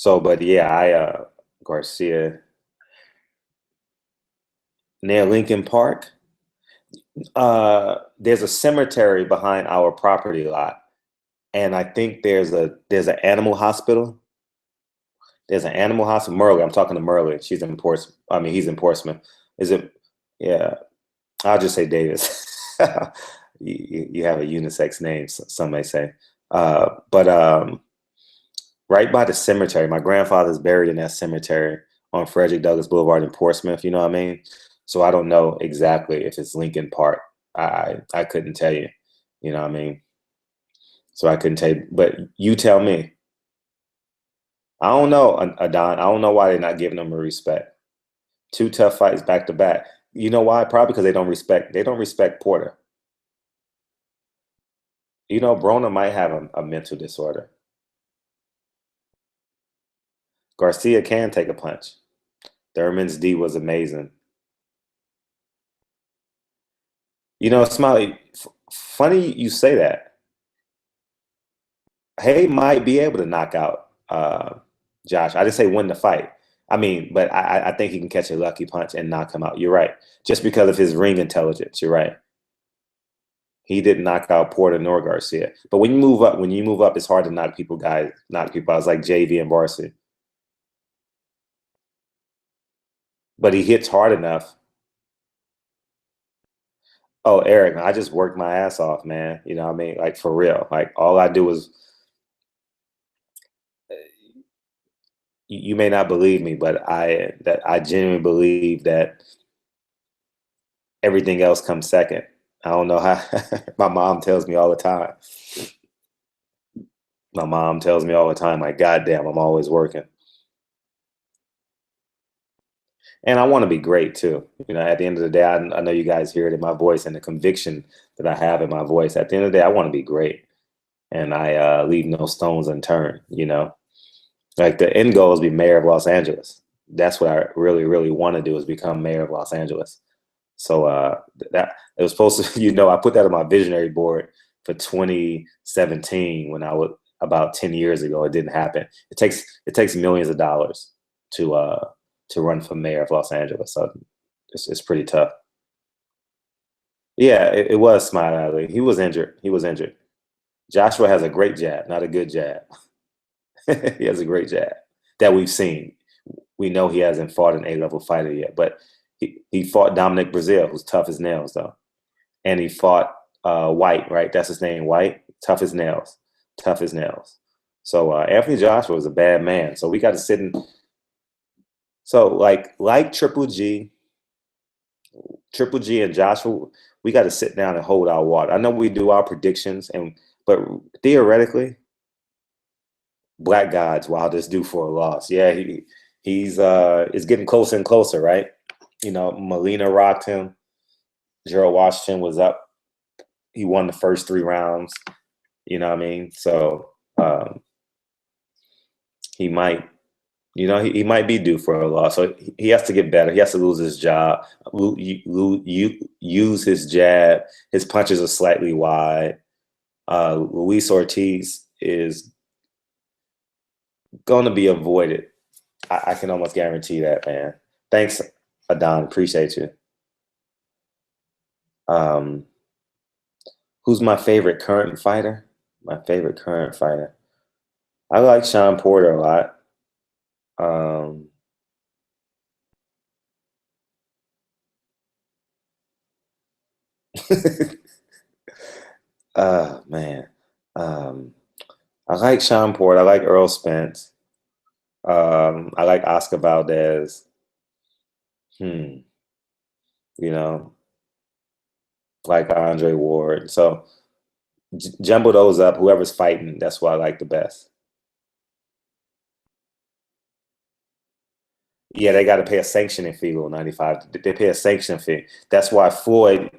So, but yeah, Garcia near Lincoln Park. There's a cemetery behind our property lot, and I think there's an animal hospital. There's an animal hospital. Merle, I'm talking to Merle. She's in Portsmouth. I mean, he's in Portsmouth. Is it? Yeah, I'll just say Davis. You have a unisex name, some may say. But right by the cemetery, my grandfather's buried in that cemetery on Frederick Douglass Boulevard in Portsmouth. You know what I mean? So I don't know exactly if it's Lincoln Park. I couldn't tell you. You know what I mean? So I couldn't tell you. But you tell me. I don't know, Adon. I don't know why they're not giving them a respect. Two tough fights back to back. You know why? Probably because they don't respect Porter. You know, Broner might have a mental disorder. Garcia can take a punch. Thurman's D was amazing. You know, Smiley, funny you say that. Hay might be able to knock out Josh. I didn't say win the fight. I mean, but I think he can catch a lucky punch and knock him out. You're right. Just because of his ring intelligence. You're right. He didn't knock out Porter nor Garcia. But when you move up, it's hard to knock people out. It's like JV and Barcy. But he hits hard enough. Oh, Eric, I just worked my ass off, man. You know what I mean? Like for real. Like all I do is you may not believe me, but I genuinely believe that everything else comes second. I don't know how my mom tells me all the time. My mom tells me all the time, like, goddamn, I'm always working. And I want to be great too. You know, at the end of the day, I know you guys hear it in my voice and the conviction that I have in my voice. At the end of the day, I want to be great. And I leave no stones unturned, you know. Like the end goal is be mayor of Los Angeles. That's what I really, really want to do is become mayor of Los Angeles. So that it was supposed to, you know, I put that on my visionary board for 2017 when I was about 10 years ago. It didn't happen. It takes millions of dollars to run for mayor of Los Angeles. So it's pretty tough. Yeah, it was Smile Ali. He was injured. He was injured. Joshua has a great jab, not a good jab. He has a great jab that we've seen. We know he hasn't fought an A-level fighter yet, but he fought Dominic Brazil, who's tough as nails, though. And he fought White, right? That's his name, White. Tough as nails. Tough as nails. So Anthony Joshua is a bad man. So we got to sit and so like Triple G and Joshua, we got to sit down and hold our water. I know we do our predictions, but theoretically, Black God's Wilder's due for a loss. Yeah, he's it's getting closer and closer, right? You know, Molina rocked him. Gerald Washington was up. He won the first 3 rounds. You know what I mean? So he might, you know, he might be due for a loss. So he has to get better. He has to lose his job, use his jab. His punches are slightly wide. Luis Ortiz is going to be avoided. I can almost guarantee that, man. Thanks, Adon. Appreciate you. Um, who's my favorite current fighter? My favorite current fighter. I like Sean Porter a lot. Um, man. Um, I like Sean Porter. I like Earl Spence. I like Oscar Valdez. Hmm. You know, like Andre Ward. So jumble those up. Whoever's fighting, that's what I like the best. Yeah, they got to pay a sanctioning fee, Rule 95. They pay a sanction fee. That's why Floyd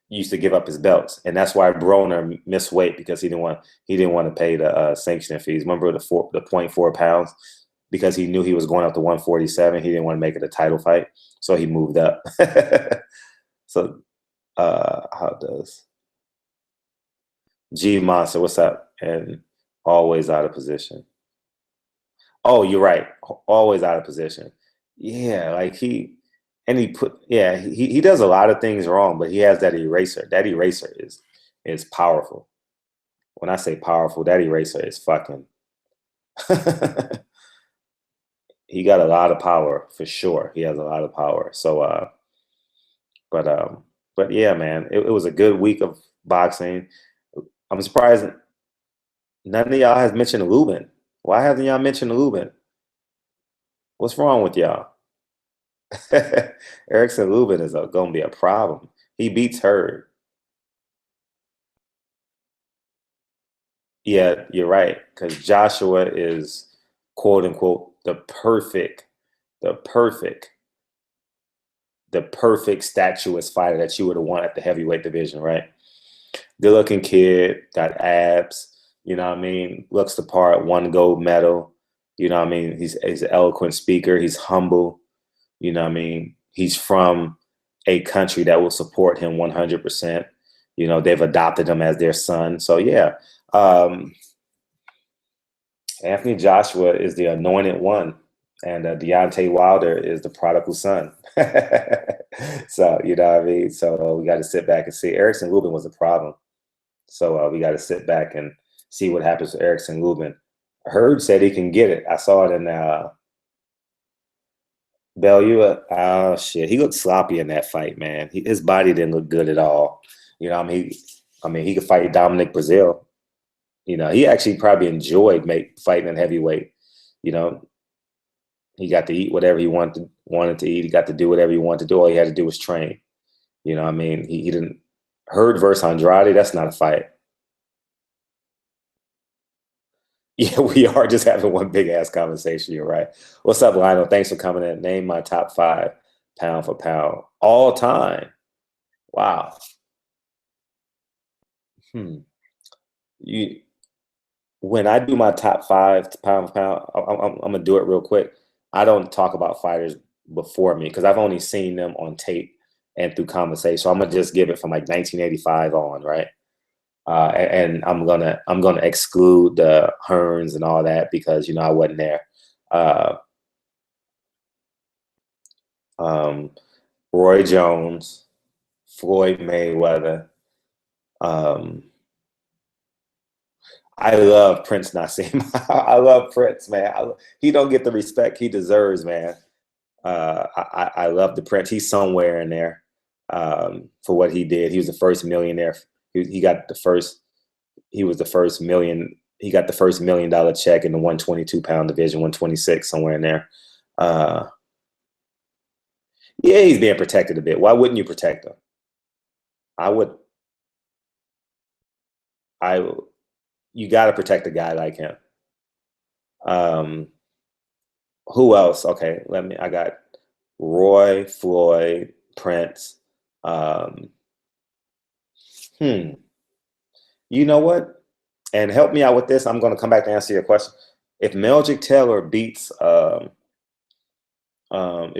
used to give up his belts, and that's why Broner missed weight because he didn't want to pay the sanctioning fees. Remember the 0.4 pounds because he knew he was going up to 147. He didn't want to make it a title fight, so he moved up. So how does G Monster? What's up? And always out of position. Oh, you're right. Always out of position. Yeah, like he does a lot of things wrong, but he has that eraser. That eraser is powerful. When I say powerful, that eraser is fucking. He got a lot of power for sure. He has a lot of power. So, but um, but yeah, man, it was a good week of boxing. I'm surprised none of y'all has mentioned Lubin. Why haven't y'all mentioned Lubin? What's wrong with y'all? Erickson Lubin is gonna be a problem. He beats Hurd. Yeah, you're right. Because Joshua is quote unquote the perfect, the perfect statuesque fighter that you would have want at the heavyweight division, right? Good looking kid, got abs, you know what I mean? Looks the part, won gold medal. You know what I mean? He's an eloquent speaker, he's humble, you know what I mean? He's from a country that will support him 100%. You know, they've adopted him as their son. So yeah. Um, Anthony Joshua is the anointed one, and Deontay Wilder is the prodigal son. So you know what I mean. So we got to sit back and see. Erickson Lubin was a problem, so we got to sit back and see what happens with Erickson Lubin. Hurd said he can get it. I saw it in Bellew. Oh shit, he looked sloppy in that fight, man. His body didn't look good at all. You know, I mean, he could fight Dominic Brazil. You know, he actually probably enjoyed fighting in heavyweight. You know, he got to eat whatever he wanted to eat. He got to do whatever he wanted to do. All he had to do was train. You know what I mean? He didn't. Hurd versus Andrade, that's not a fight. Yeah, we are just having one big ass conversation. You're right. What's up, Lionel? Thanks for coming in. Name my top five pound for pound all time. Wow. Hmm. You when I do my top five pound for pound, I'm gonna do it real quick. I don't talk about fighters before me because I've only seen them on tape and through conversation. So I'm gonna just give it from like 1985 on, right? And I'm gonna exclude the Hearns and all that because you know I wasn't there. Uh, um, Roy Jones, Floyd Mayweather. Um, I love Prince Nassim. I love Prince, man. He don't get the respect he deserves, man. I love the Prince. He's somewhere in there for what he did. He was the first millionaire. He got the first. He was the first million. He got the first $1 million check in the 122-pound division, 126 somewhere in there. Uh, yeah, he's being protected a bit. Why wouldn't you protect him? I would. I. You got to protect a guy like him. Um, who else? Okay, let me. I got Roy, Floyd, Prince. Um, hmm. You know what? And help me out with this. I'm going to come back to answer your question. If Meldrick Taylor beats, if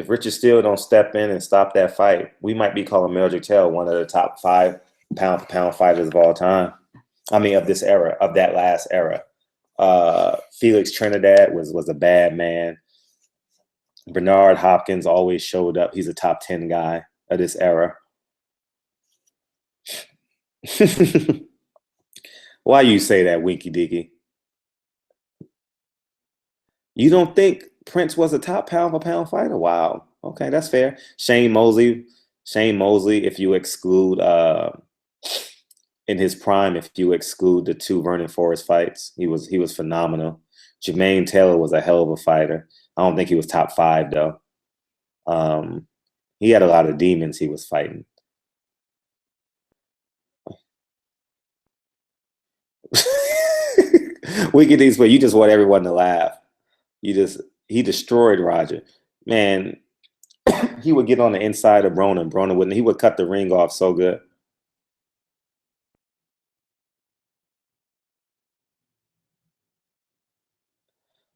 Richard Steele don't step in and stop that fight, we might be calling Meldrick Taylor one of the top five pound for pound fighters of all time. I mean, of this era, of that last era. Felix Trinidad was a bad man. Bernard Hopkins always showed up. He's a top 10 guy of this era. Why you say that, Winky Dicky? You don't think Prince was a top pound for pound fighter? Wow. Okay, that's fair. Shane Mosley, if you exclude in his prime, if you exclude the two Vernon Forrest fights, he was phenomenal. Jermaine Taylor was a hell of a fighter. I don't think he was top five though. Um, he had a lot of demons he was fighting. We get these, but you just want everyone to laugh. He destroyed Roger. Man, he would get on the inside of Broner. Broner wouldn't. He would cut the ring off so good.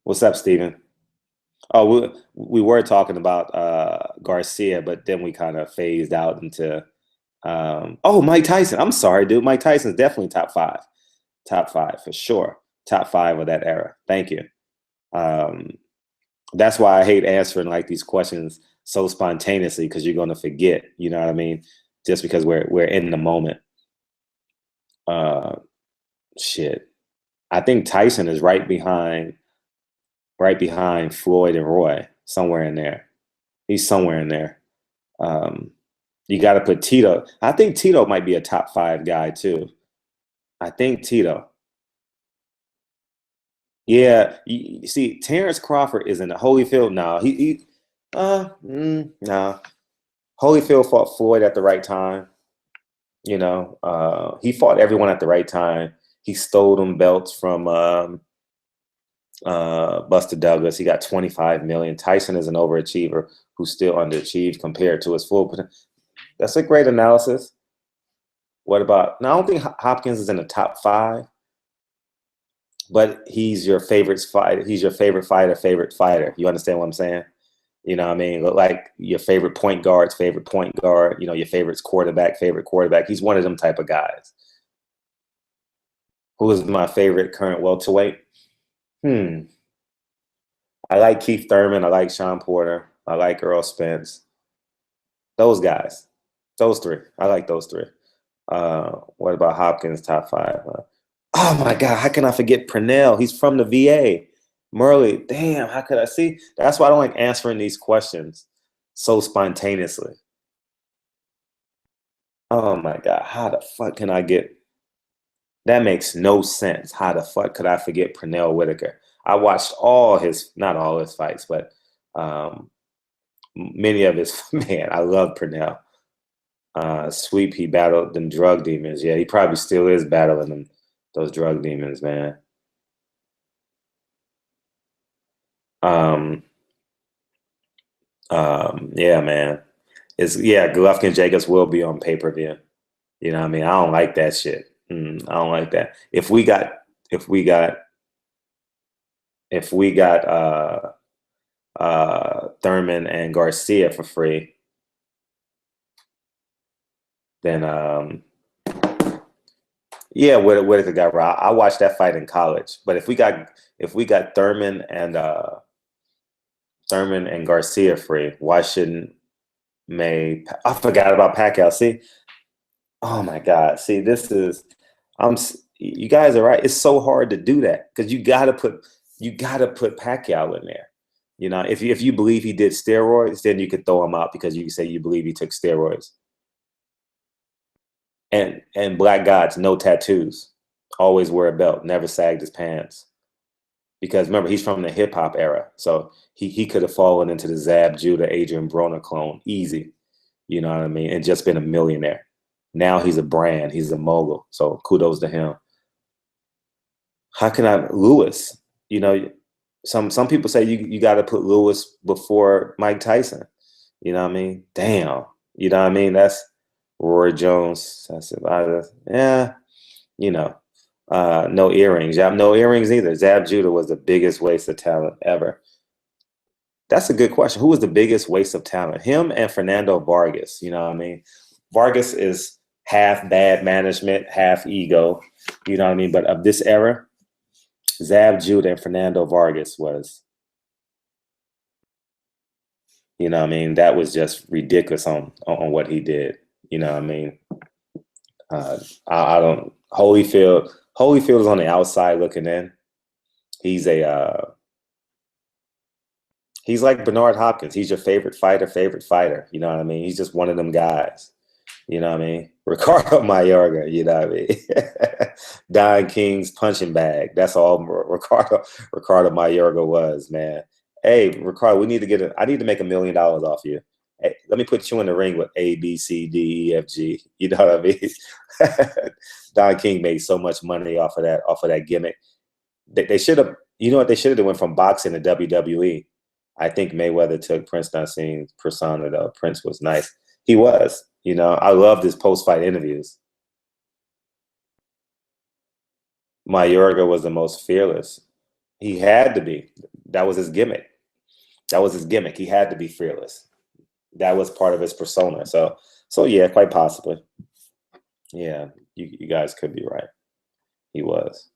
What's up, Steven? Oh, we were talking about Garcia, but then we kind of phased out into oh, Mike Tyson. I'm sorry, dude. Mike Tyson's definitely top five. Top five for sure. Top five of that era. Thank you. Um, that's why I hate answering like these questions so spontaneously because you're gonna forget. You know what I mean? Just because we're in the moment. Uh, shit. I think Tyson is right behind Floyd and Roy, somewhere in there. He's somewhere in there. Um, you got to put Tito. I think Tito might be a top 5 guy too. I think Tito. Yeah, you see, Terrence Crawford is in the Holyfield. No, no. Holyfield fought Floyd at the right time. He fought everyone at the right time. He stole them belts from Buster Douglas. He got 25 million. Tyson is an overachiever who still underachieved compared to his full potential. That's a great analysis. What about? Now, I don't think Hopkins is in the top 5, but he's your favorite fighter. He's your favorite fighter. You understand what I'm saying? You know what I mean? Like your favorite point guard's favorite point guard. Your favorite's quarterback, favorite quarterback. He's one of them type of guys. Who is my favorite current welterweight? Hmm. I like Keith Thurman. I like Sean Porter. I like Earl Spence. Those guys. Those three. I like those three. What about Hopkins top 5? Oh my God, how can I forget Purnell? He's from the VA. Murley, damn, how could I see? That's why I don't like answering these questions so spontaneously. Oh my God, how the fuck can I get that? Makes no sense. How the fuck could I forget Purnell Whitaker? I watched not all his fights, but um, many of his, man, I love Purnell. Sweep, he battled them drug demons. Yeah, he probably still is battling those drug demons, man. Um, yeah, man. Golovkin Jacobs will be on pay-per-view. You know what I mean? I don't like that shit. I don't like that. If we got if we got Thurman and Garcia for free, then yeah, Whitaker got robbed. I watched that fight in college. But if we got Thurman and Garcia free, why shouldn't May? I forgot about Pacquiao. See, oh my God. See, you guys are right. It's so hard to do that because you gotta put Pacquiao in there. If you believe he did steroids, then you could throw him out because you say you believe he took steroids. And Black Gods, no tattoos, always wear a belt, never sagged his pants. Because remember, he's from the hip hop era, so he could have fallen into the Zab Judah, Adrian Broner clone easy. You know what I mean? And just been a millionaire. Now he's a brand. He's a mogul. So kudos to him. How can I Lewis? You know, some people say you got to put Lewis before Mike Tyson. You know what I mean? Damn. You know what I mean? That's Roy Jones. That's about yeah. You know, no earrings. You have no earrings either. Zab Judah was the biggest waste of talent ever. That's a good question. Who was the biggest waste of talent? Him and Fernando Vargas. You know what I mean? Vargas is half bad management, half ego. You know what I mean? But of this era, Zab Judah and Fernando Vargas was, you know what I mean? That was just ridiculous on what he did. You know what I mean? Uh, I don't Holyfield is on the outside looking in. He's a he's like Bernard Hopkins. He's your favorite fighter. You know what I mean? He's just one of them guys. You know what I mean? Ricardo Mayorga, you know what I mean? Don King's punching bag. That's all Ricardo Mayorga was, man. Hey, Ricardo, I need to make $1 million off you. Hey, let me put you in the ring with A, B, C, D, E, F, G. You know what I mean? Don King made so much money off of that gimmick. They should have, you know what they should have went from boxing to WWE. I think Mayweather took Prince Nassim's persona though. Prince was nice. He was. I loved his post-fight interviews. Mayorga was the most fearless. He had to be. That was his gimmick. That was his gimmick. He had to be fearless. That was part of his persona. So yeah, quite possibly. Yeah, you guys could be right. He was.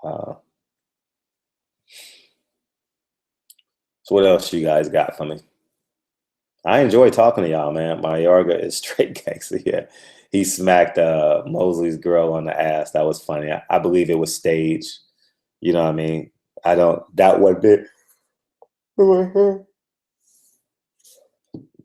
Uh, So what else you guys got for me? I enjoy talking to y'all, man. Mayorga is straight gangster. Yeah, he smacked Mosley's girl on the ass. That was funny. I believe it was staged. You know what I mean? I don't. That wasn't it.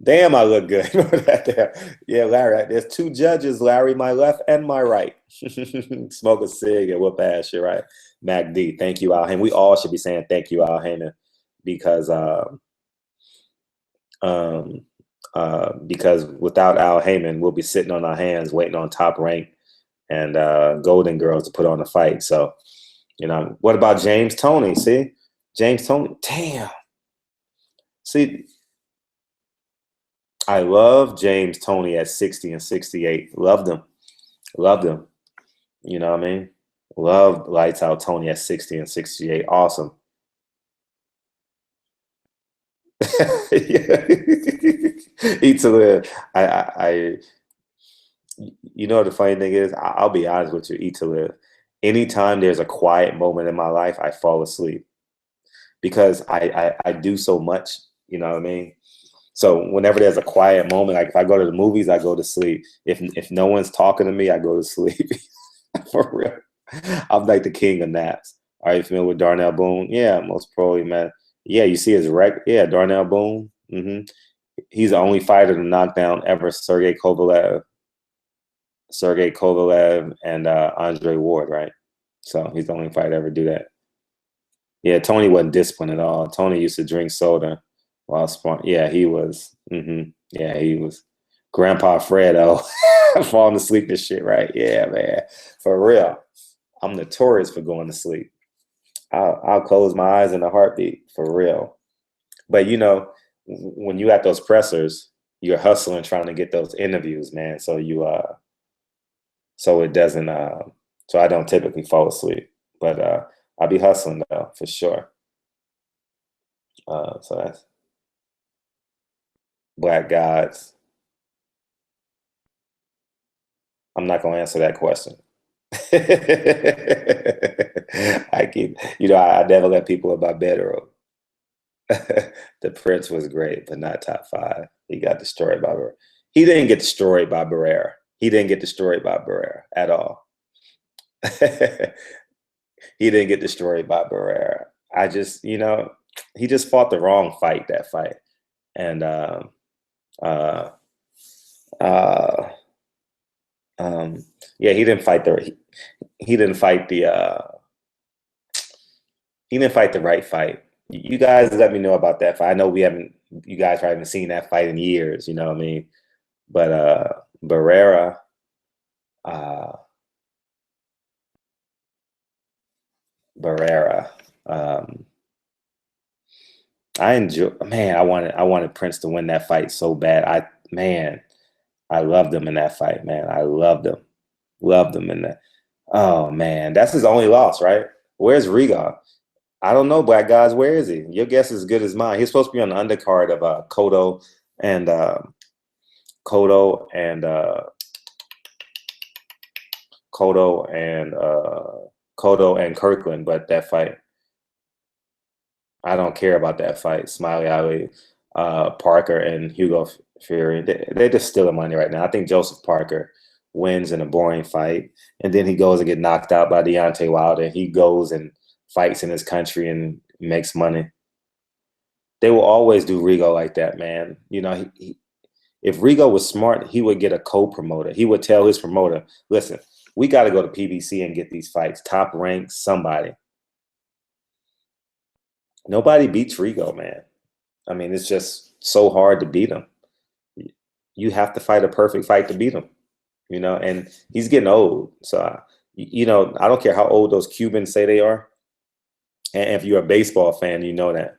Damn, I look good. Remember that there? Yeah, Larry. There's two judges, Larry, my left and my right. Smoke a cig and whoop ass. You're right. Mac D. Thank you, Al Heyman. We all should be saying thank you, Al Heyman, because um, because without Al Heyman, we'll be sitting on our hands waiting on Top Rank and Golden Girls to put on the fight. So, what about James Toney? See, James Toney. Damn. See, I love James Toney at 60 and 68. Loved him. Loved him. You know what I mean? Loved Lights Out Tony at 60 and 68. Awesome. Eat to live. The funny thing is, I'll be honest with you, eat to live. Anytime there's a quiet moment in my life, I fall asleep because I do so much, you know what I mean? So whenever there's a quiet moment, like if I go to the movies, I go to sleep. If no one's talking to me, I go to sleep. For real. I'm like the king of naps. Are you familiar with Darnell Boone? Yeah, most probably, man. Yeah, you see his rec. Yeah, Darnell Boone. He's the only fighter to knock down ever Sergey Kovalev, and Andre Ward, right? So he's the only fighter to ever do that. Yeah, Tony wasn't disciplined at all. Tony used to drink soda while spawn. Yeah, he was. Yeah, he was. Grandpa Fredo falling asleep and shit, right? Yeah, man. For real. I'm notorious for going to sleep. I'll close my eyes in a heartbeat, for real. But when you at those pressers, you're hustling trying to get those interviews, man. So so it doesn't so I don't typically fall asleep. But I'll be hustling though, for sure. So that's Black Gods. I'm not gonna answer that question. I never let people in my bedroom. The Prince was great, but not top 5. He got destroyed by Barrera. He didn't get destroyed by Barrera. He didn't get destroyed by Barrera at all. He didn't get destroyed by Barrera. I just, he just fought the wrong fight, that fight. And yeah, he didn't fight the right fight. You guys let me know about that fight. I know you guys probably haven't seen that fight in years, you know what I mean? But Barrera, I wanted Prince to win that fight so bad. I loved him in that fight, man. I loved him. Loved him in that. Oh man, that's his only loss, right? Where's Riga? I don't know, Black Guys. Where is he? Your guess is as good as mine. He's supposed to be on the undercard of Cotto and Kirkland, but that fight, I don't care about that fight. Smiley Ali, Parker, and Hugo Fury. They're just stealing money right now. I think Joseph Parker wins in a boring fight, and then he goes and get knocked out by Deontay Wilder. And he goes and fights in his country and makes money. They will always do Rigo like that, man. If Rigo was smart, he would get a co-promoter. He would tell his promoter, listen, we got to go to PBC and get these fights. Top Rank, somebody. Nobody beats Rigo, man. I mean, it's just so hard to beat him. You have to fight a perfect fight to beat him, and he's getting old. So, I don't care how old those Cubans say they are. And if you're a baseball fan, you know that.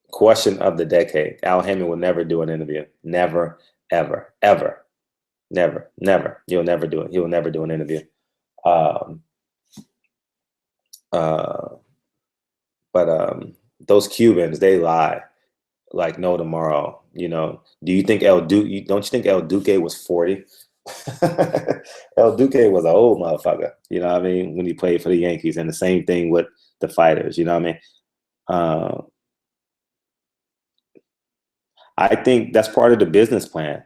Question of the decade. Al Heyman will never do an interview. Never, ever, ever. Never, never. He'll never do it. He will never do an interview. But those Cubans, they lie like no tomorrow. Do you think don't you think El Duque was 40? El Duque was an old motherfucker, you know what I mean, when he played for the Yankees, and the same thing with the fighters, you know what I mean? Uh, I think that's part of the business plan.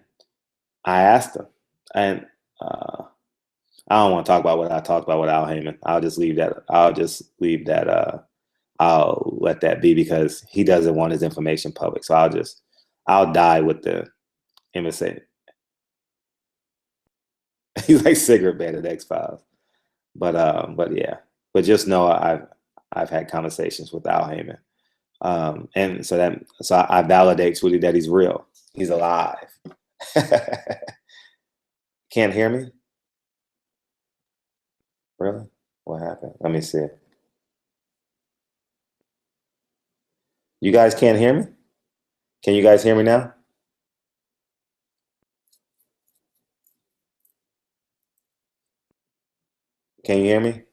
I asked him, and I don't want to talk about what I talked about with Al Heyman. I'll just leave that. I'll just leave that. I'll let that be because he doesn't want his information public. So I'll die with the MSA. He's like cigarette band at X-Files. But yeah. But just know I've had conversations with Al Heyman. And so I validate truly that he's real. He's alive. Can't hear me? Really? What happened? Let me see. You guys can't hear me? Can you guys hear me now? Can you hear me?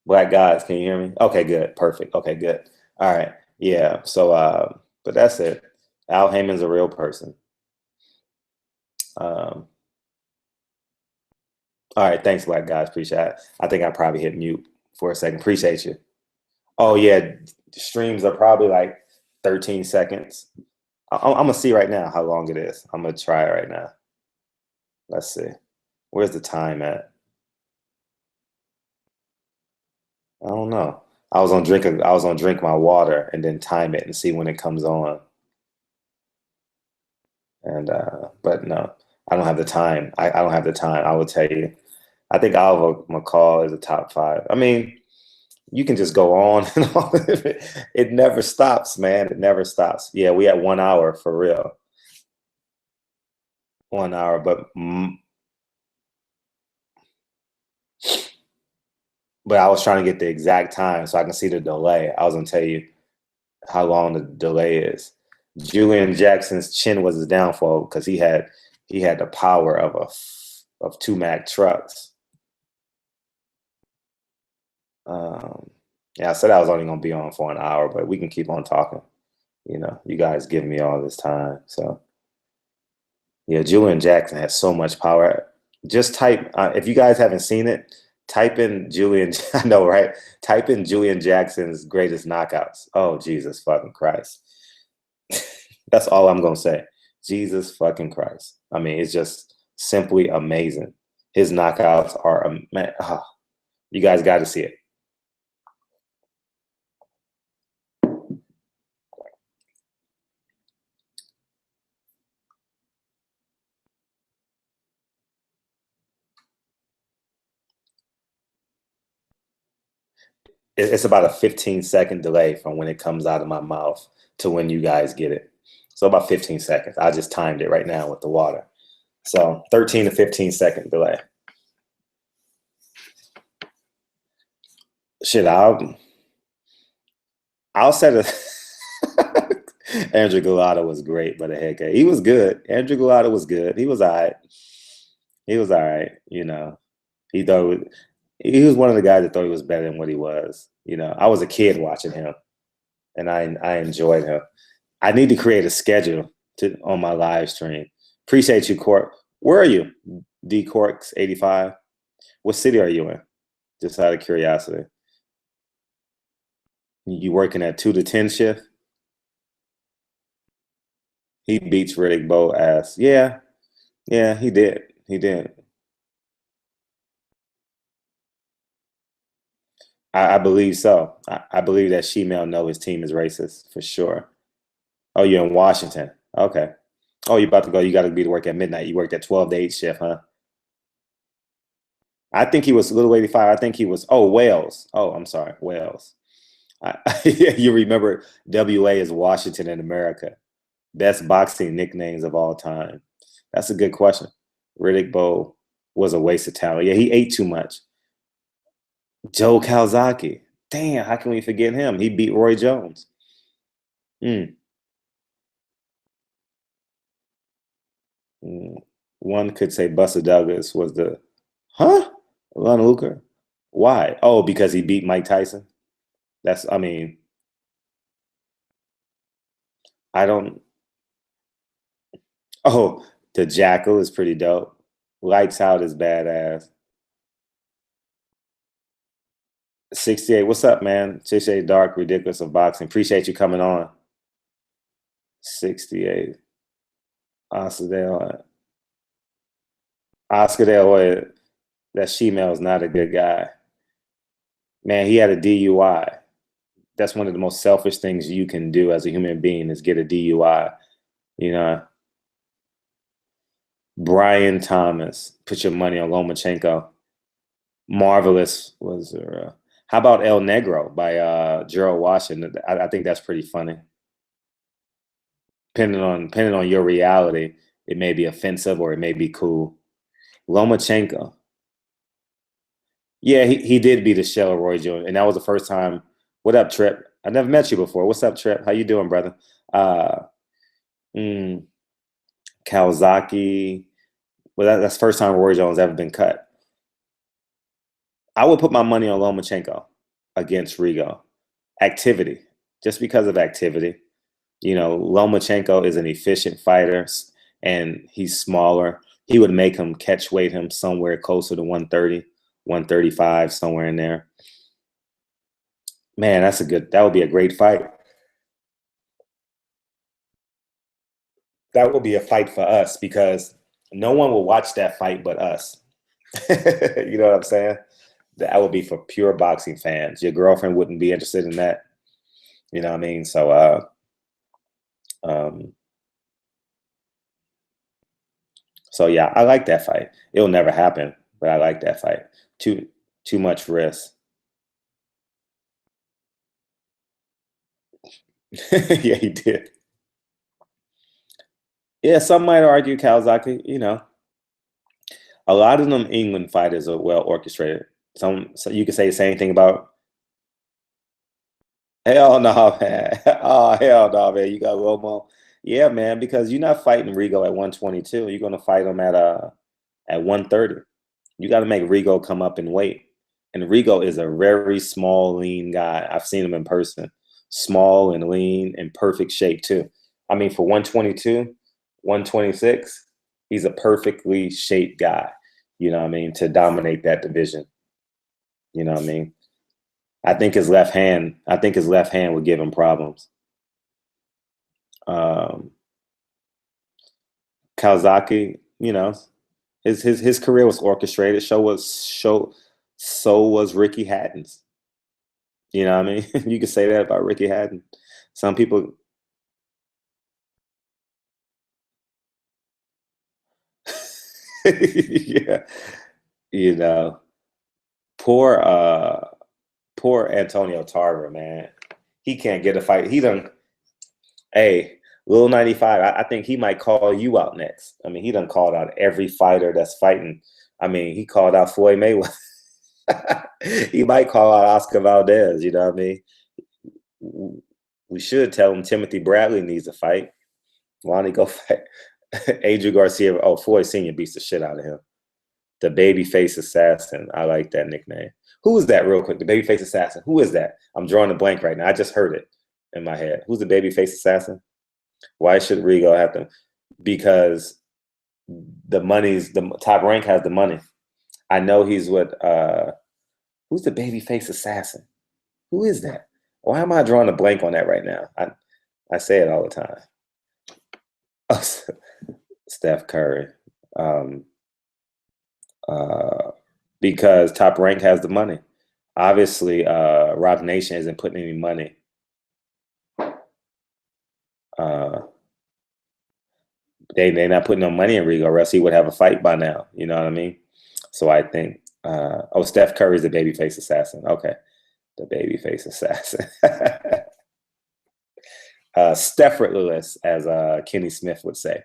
Black guys, can you hear me? Okay, good. Perfect. Okay, good. All right. Yeah. So but that's it. Al Heyman's a real person. Um, all right, thanks, black guys. Appreciate it. I think I probably hit mute for a second. Appreciate you. Oh yeah, streams are probably like 13 seconds. I'm gonna see right now how long it is. I'm gonna try it right now. Let's see. Where's the time at? I don't know. I was gonna drink my water and then time it and see when it comes on. And but no, I don't have the time. I don't have the time. I will tell you. I think Alva McCall is a top five. I mean, you can just go on and on. It never stops, man. It never stops. Yeah, we had 1 hour for real. 1 hour, but I was trying to get the exact time so I can see the delay. I was gonna tell you how long the delay is. Julian Jackson's chin was his downfall because he had the power of two Mack trucks. Yeah, I said I was only gonna be on for an hour, but we can keep on talking. You know, you guys give me all this time, so yeah. Julian Jackson has so much power. Just type if you guys haven't seen it. Type in Julian. I know, right? Type in Julian Jackson's greatest knockouts. Oh, Jesus fucking Christ! That's all I'm gonna say. Jesus fucking Christ! I mean, it's just simply amazing. His knockouts are man. Oh, you guys got to see it. It's about a 15-second delay from when it comes out of my mouth to when you guys get it. So about 15 seconds. I just timed it right now with the water. So 13 to 15-second delay. Shit, I'll set a Andrew Galata was great, but a head case. He was good. Andrew Galata was good. He was all right. He was all right. You know, he thought he was one of the guys that thought he was better than what he was. You know, I was a kid watching him, and I enjoyed him. I need to create a schedule on my live stream. Appreciate you, Cork. Where are you? D Corks 85. What city are you in? Just out of curiosity. You working at 2 to 10 shift? He beats Riddick Bowe ass. Yeah, yeah, he did. He did. I believe so. I believe that Shemale know his team is racist for sure. Oh, you're in Washington. Okay. Oh, you about to go. You got to be to work at midnight. You worked at 12 to 8 shift, huh? I think he was a little 85. I think he was, oh, Wales. Oh, I'm sorry, Wales. You remember WA is Washington in America. Best boxing nicknames of all time. That's a good question. Riddick Bowe was a waste of talent. Yeah, he ate too much. Joe Calzaghe. Damn, how can we forget him? He beat Roy Jones. Mm. Mm. One could say Buster Douglas was the, huh? Lon Luker? Why? Oh, because he beat Mike Tyson? I mean, I don't, oh, the Jackal is pretty dope. Lights Out is badass. 68. What's up, man? 68 Dark, Ridiculous of Boxing. Appreciate you coming on. 68. Oscar Dale. Oscar Dale, that she-male is not a good guy. Man, he had a DUI. That's one of the most selfish things you can do as a human being is get a DUI. You know, Brian Thomas, put your money on Lomachenko. Marvelous was how about El Negro by Gerald Washington? I think that's pretty funny. Depending on your reality, it may be offensive or it may be cool. Lomachenko. Yeah, he did beat the shell of Roy Jones, and that was the first time. What up, Trip? I never met you before. What's up, Trip? How you doing, brother? Uh, mm, Kawasaki. Well, that's the first time Roy Jones ever been cut. I would put my money on Lomachenko against Rigo. Activity, just because of activity. Lomachenko is an efficient fighter, and he's smaller. He would make him catch weight him somewhere closer to 130, 135, somewhere in there. Man, that would be a great fight. That would be a fight for us because no one will watch that fight but us. You know what I'm saying? That would be for pure boxing fans. Your girlfriend wouldn't be interested in that. You know what I mean? Um, so yeah, I like that fight. It'll never happen, but I like that fight. Too much risk. Yeah, he did. Yeah, some might argue Kawasaki. A lot of them England fighters are well orchestrated. So you could say the same thing about. Hell no, man. Oh, hell no, man. You got Romo. Yeah, man, because you're not fighting Rigo at 122. You're gonna fight him at 130. You got to make Rigo come up in weight. And Rigo is a very small, lean guy. I've seen him in person. Small and lean and perfect shape too. I mean, for 122, 126, he's a perfectly shaped guy. You know what I mean? To dominate that division. You know what I mean? I think his left hand would give him problems. Um, Kawasaki, his career was orchestrated. So was Ricky Hatton's. You know what I mean? You could say that about Ricky Hatton. Some people, yeah, you know, poor poor Antonio Tarver, man. He can't get a fight. He done. Hey, Lil 95, I think he might call you out next. I mean, he done called out every fighter that's fighting. I mean, he called out Floyd Mayweather. He might call out Oscar Valdez, you know what I mean? We should tell him Timothy Bradley needs to fight. Why don't he go fight? Adrian Garcia. Oh, Floyd Sr. beats the shit out of him. The babyface assassin. I like that nickname. Who is that, real quick? The babyface assassin. Who is that? I'm drawing a blank right now. I just heard it in my head. Who's the babyface assassin? Why should Rigo have to? Because the Top Rank has the money. I know he's with who's the babyface assassin? Who is that? Why am I drawing a blank on that right now? I say it all the time. Oh, Steph Curry. Um, because Top Rank has the money. Obviously, Rock Nation isn't putting any money. They're not putting no money in Rigo, or else he would have a fight by now. You know what I mean? So I think, Steph Curry's the babyface assassin. Okay, the babyface assassin. Steffordless, as Kenny Smith would say.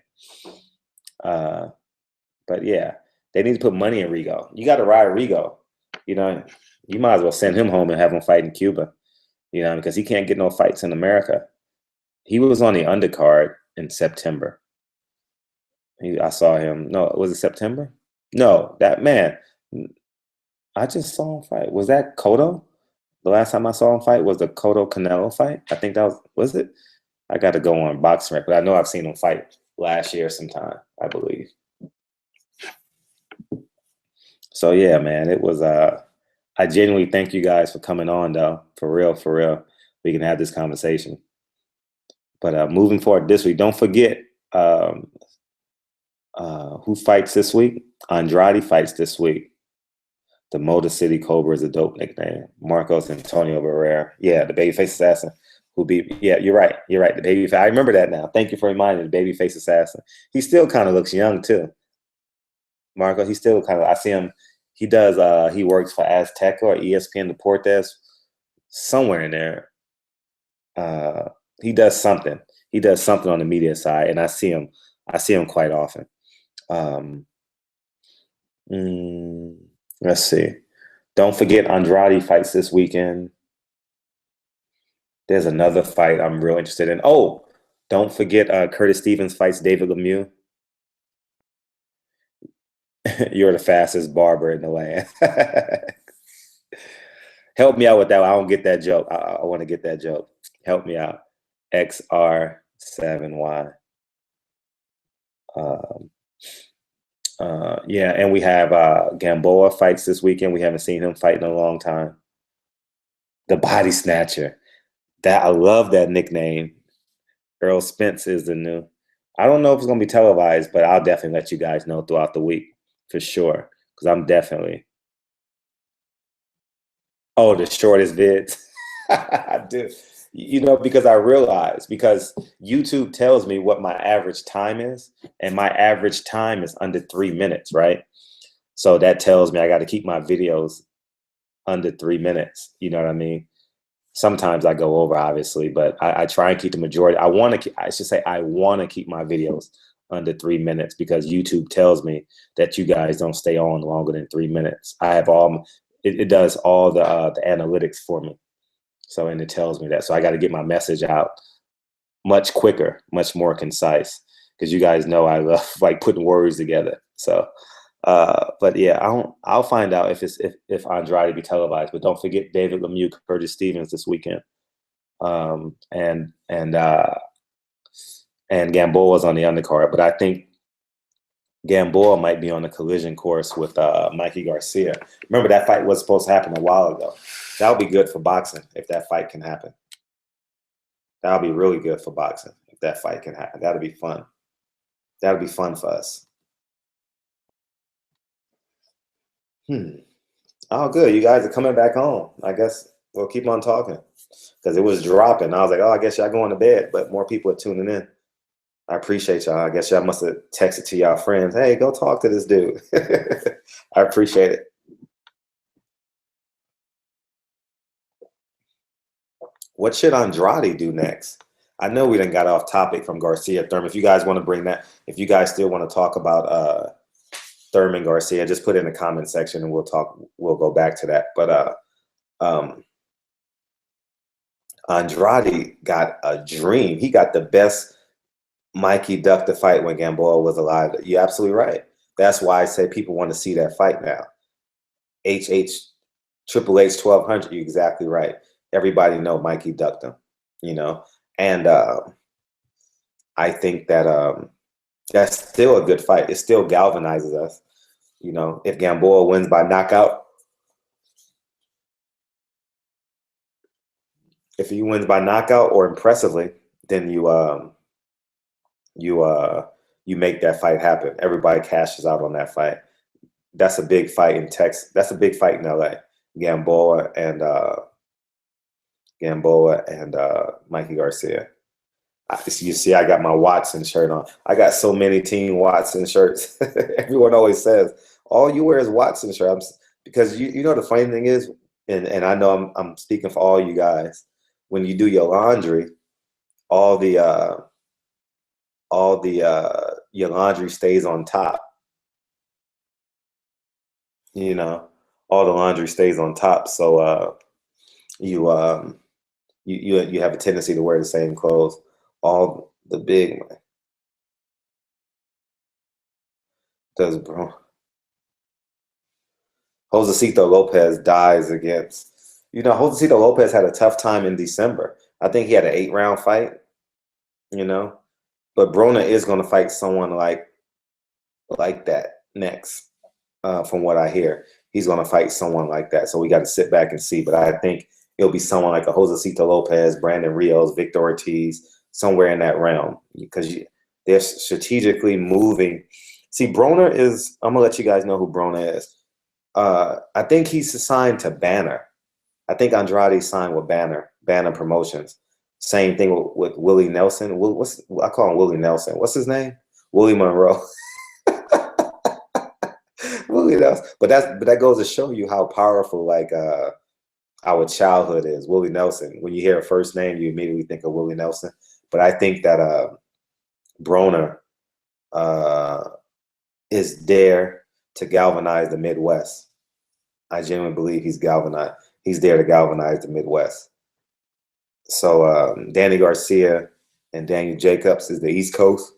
But yeah, they need to put money in Rigo. You got to ride Rigo. You might as well send him home and have him fight in Cuba. Because he can't get no fights in America. He was on the undercard in September. I saw him. No, was it September? No, that man. I just saw him fight. Was that Cotto? The last time I saw him fight was the Cotto Canelo fight. I think that was it? I got to go on boxing record. I know I've seen him fight last year sometime, I believe. So yeah, man, it was I genuinely thank you guys for coming on, though. For real, for real. We can have this conversation. But moving forward this week, don't forget um, who fights this week. Andrade fights this week. The Motor City Cobra is a dope nickname. Marcos Antonio Barrera. Yeah, the babyface assassin who beat. Yeah, you're right. You're right. The babyface. I remember that now. Thank you for reminding me. The babyface assassin. He still kind of looks young too. Marcos. He still kind of. I see him. He does. He works for Azteca or ESPN Deportes, somewhere in there. He does something. He does something on the media side, and I see him. I see him quite often. Um, let's see. Don't forget Andrade fights this weekend. There's another fight I'm real interested in. Oh, don't forget Curtis Stevens fights David Lemieux. You're the fastest barber in the land. Help me out with that. I don't get that joke. I want to get that joke. Help me out. XR7Y. Yeah, and we have Gamboa fights this weekend. We haven't seen him fight in a long time. The Body Snatcher. That I love that nickname. Earl Spence is the new. I don't know if it's gonna be televised, but I'll definitely let you guys know throughout the week for sure. Because I'm definitely. Oh, the shortest vids. I do. Because I realize because YouTube tells me what my average time is, and my average time is under 3 minutes, right? So that tells me I got to keep my videos under 3 minutes. You know what I mean? Sometimes I go over, obviously, but I try and keep the majority. I want to. I should say I want to keep my videos under 3 minutes because YouTube tells me that you guys don't stay on longer than 3 minutes. I have all. It does all the analytics for me. So, and it tells me that. So I got to get my message out much quicker, much more concise, because you guys know I love like putting words together. So, but yeah, I'll find out if Andrade be televised. But don't forget David Lemieux, Curtis Stevens this weekend, and Gamboa's on the undercard. But I think Gamboa might be on the collision course with Mikey Garcia. Remember that fight was supposed to happen a while ago. That would be good for boxing if that fight can happen. That would be really good for boxing if that fight can happen. That would be fun. That would be fun for us. Oh, good. You guys are coming back home. I guess we'll keep on talking because it was dropping. I was like, oh, I guess y'all going to bed, but more people are tuning in. I appreciate y'all. I guess y'all must have texted to y'all friends. Hey, go talk to this dude. I appreciate it. What should Andrade do next? I know we done got off topic from Garcia Thurman. If you guys want to bring that, if you guys still want to talk about Thurman Garcia, just put it in the comment section and we'll talk. We'll go back to that. But Andrade got a dream. He got the best Mikey ducked the fight when Gamboa was alive. You're absolutely right. That's why I say people want to see that fight now. Triple H 1200. You're exactly right. Everybody know Mikey ducked him, and I think that that's still a good fight. It still galvanizes us, If Gamboa wins by knockout, if he wins by knockout or impressively, then you make that fight happen. Everybody cashes out on that fight. That's a big fight in Texas. That's a big fight in LA. Gamboa and Mikey Garcia. You see, I got my Watson shirt on. I got so many Team Watson shirts. Everyone always says, all you wear is Watson shirt. Because you know the funny thing is, and I know I'm speaking for all you guys, when you do your laundry, all the your laundry stays on top. All the laundry stays on top. So you have a tendency to wear the same clothes. All the big one does, bro. Josecito Lopez dies against. Josecito Lopez had a tough time in December. I think he had an 8-round fight. But Brona is going to fight someone like that next, from what I hear. he's going to fight someone like that. So we got to sit back and see. But I think it'll be someone like a Josecito Lopez, Brandon Rios, Victor Ortiz, somewhere in that realm, because they're strategically moving. See, Broner is, I'm going to let you guys know who Broner is. I think he's assigned to Banner. I think Andrade signed with Banner Promotions. Same thing with Willie Nelson. I call him Willie Nelson. What's his name? Willie Monroe. Willie Nelson. But that goes to show you how powerful our childhood is. Willie Nelson. When you hear a first name, you immediately think of Willie Nelson. But I think that Broner is there to galvanize the Midwest. I genuinely believe he's there to galvanize the Midwest. So Danny Garcia and Daniel Jacobs is the East Coast.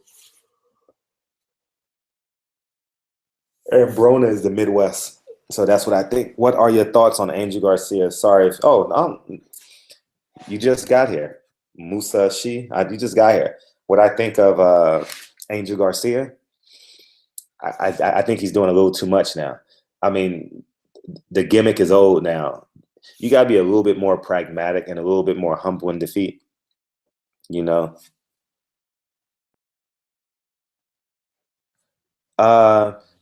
And Broner is the Midwest. So that's what I think. What are your thoughts on Angel Garcia? Sorry. You just got here. Musa Shi, you just got here. What I think of Angel Garcia, I think he's doing a little too much now. I mean, the gimmick is old now. You got to be a little bit more pragmatic and a little bit more humble in defeat, you know?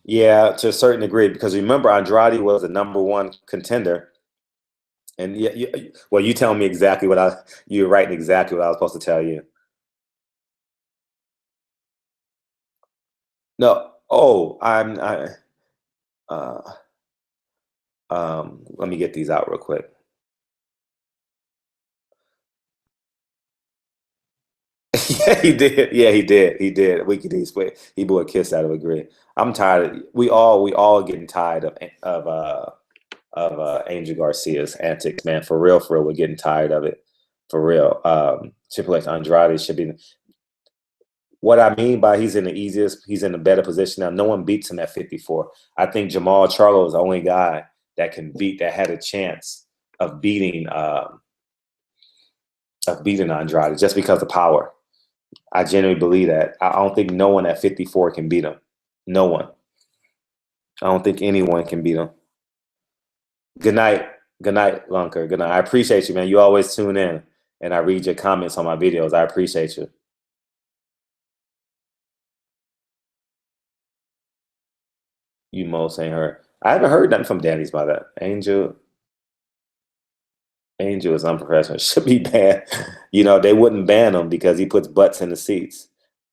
Yeah, to a certain degree, because remember, Andrade was the #1 contender. And you tell me exactly you're writing exactly what I was supposed to tell you. No, let me get these out real quick. Yeah, he did. Yeah, he did. He did. He blew a kiss out of a grid. I'm tired. We all getting tired of Angel Garcia's antics, man. For real, we're getting tired of it. For real. Triple H Andrade should be. What I mean by he's in the better position now. No one beats him at 54. I think Jamal Charlo is the only guy that had a chance of beating Andrade just because of power. I genuinely believe that. I don't think no one at 54 can beat him. No one. I don't think anyone can beat him. Good night, Lunker. Good night. I appreciate you, man. You always tune in, and I read your comments on my videos. I appreciate you. You most ain't heard. I haven't heard nothing from Danny's about that. Angel is unprofessional. Should be banned. They wouldn't ban him because he puts butts in the seats.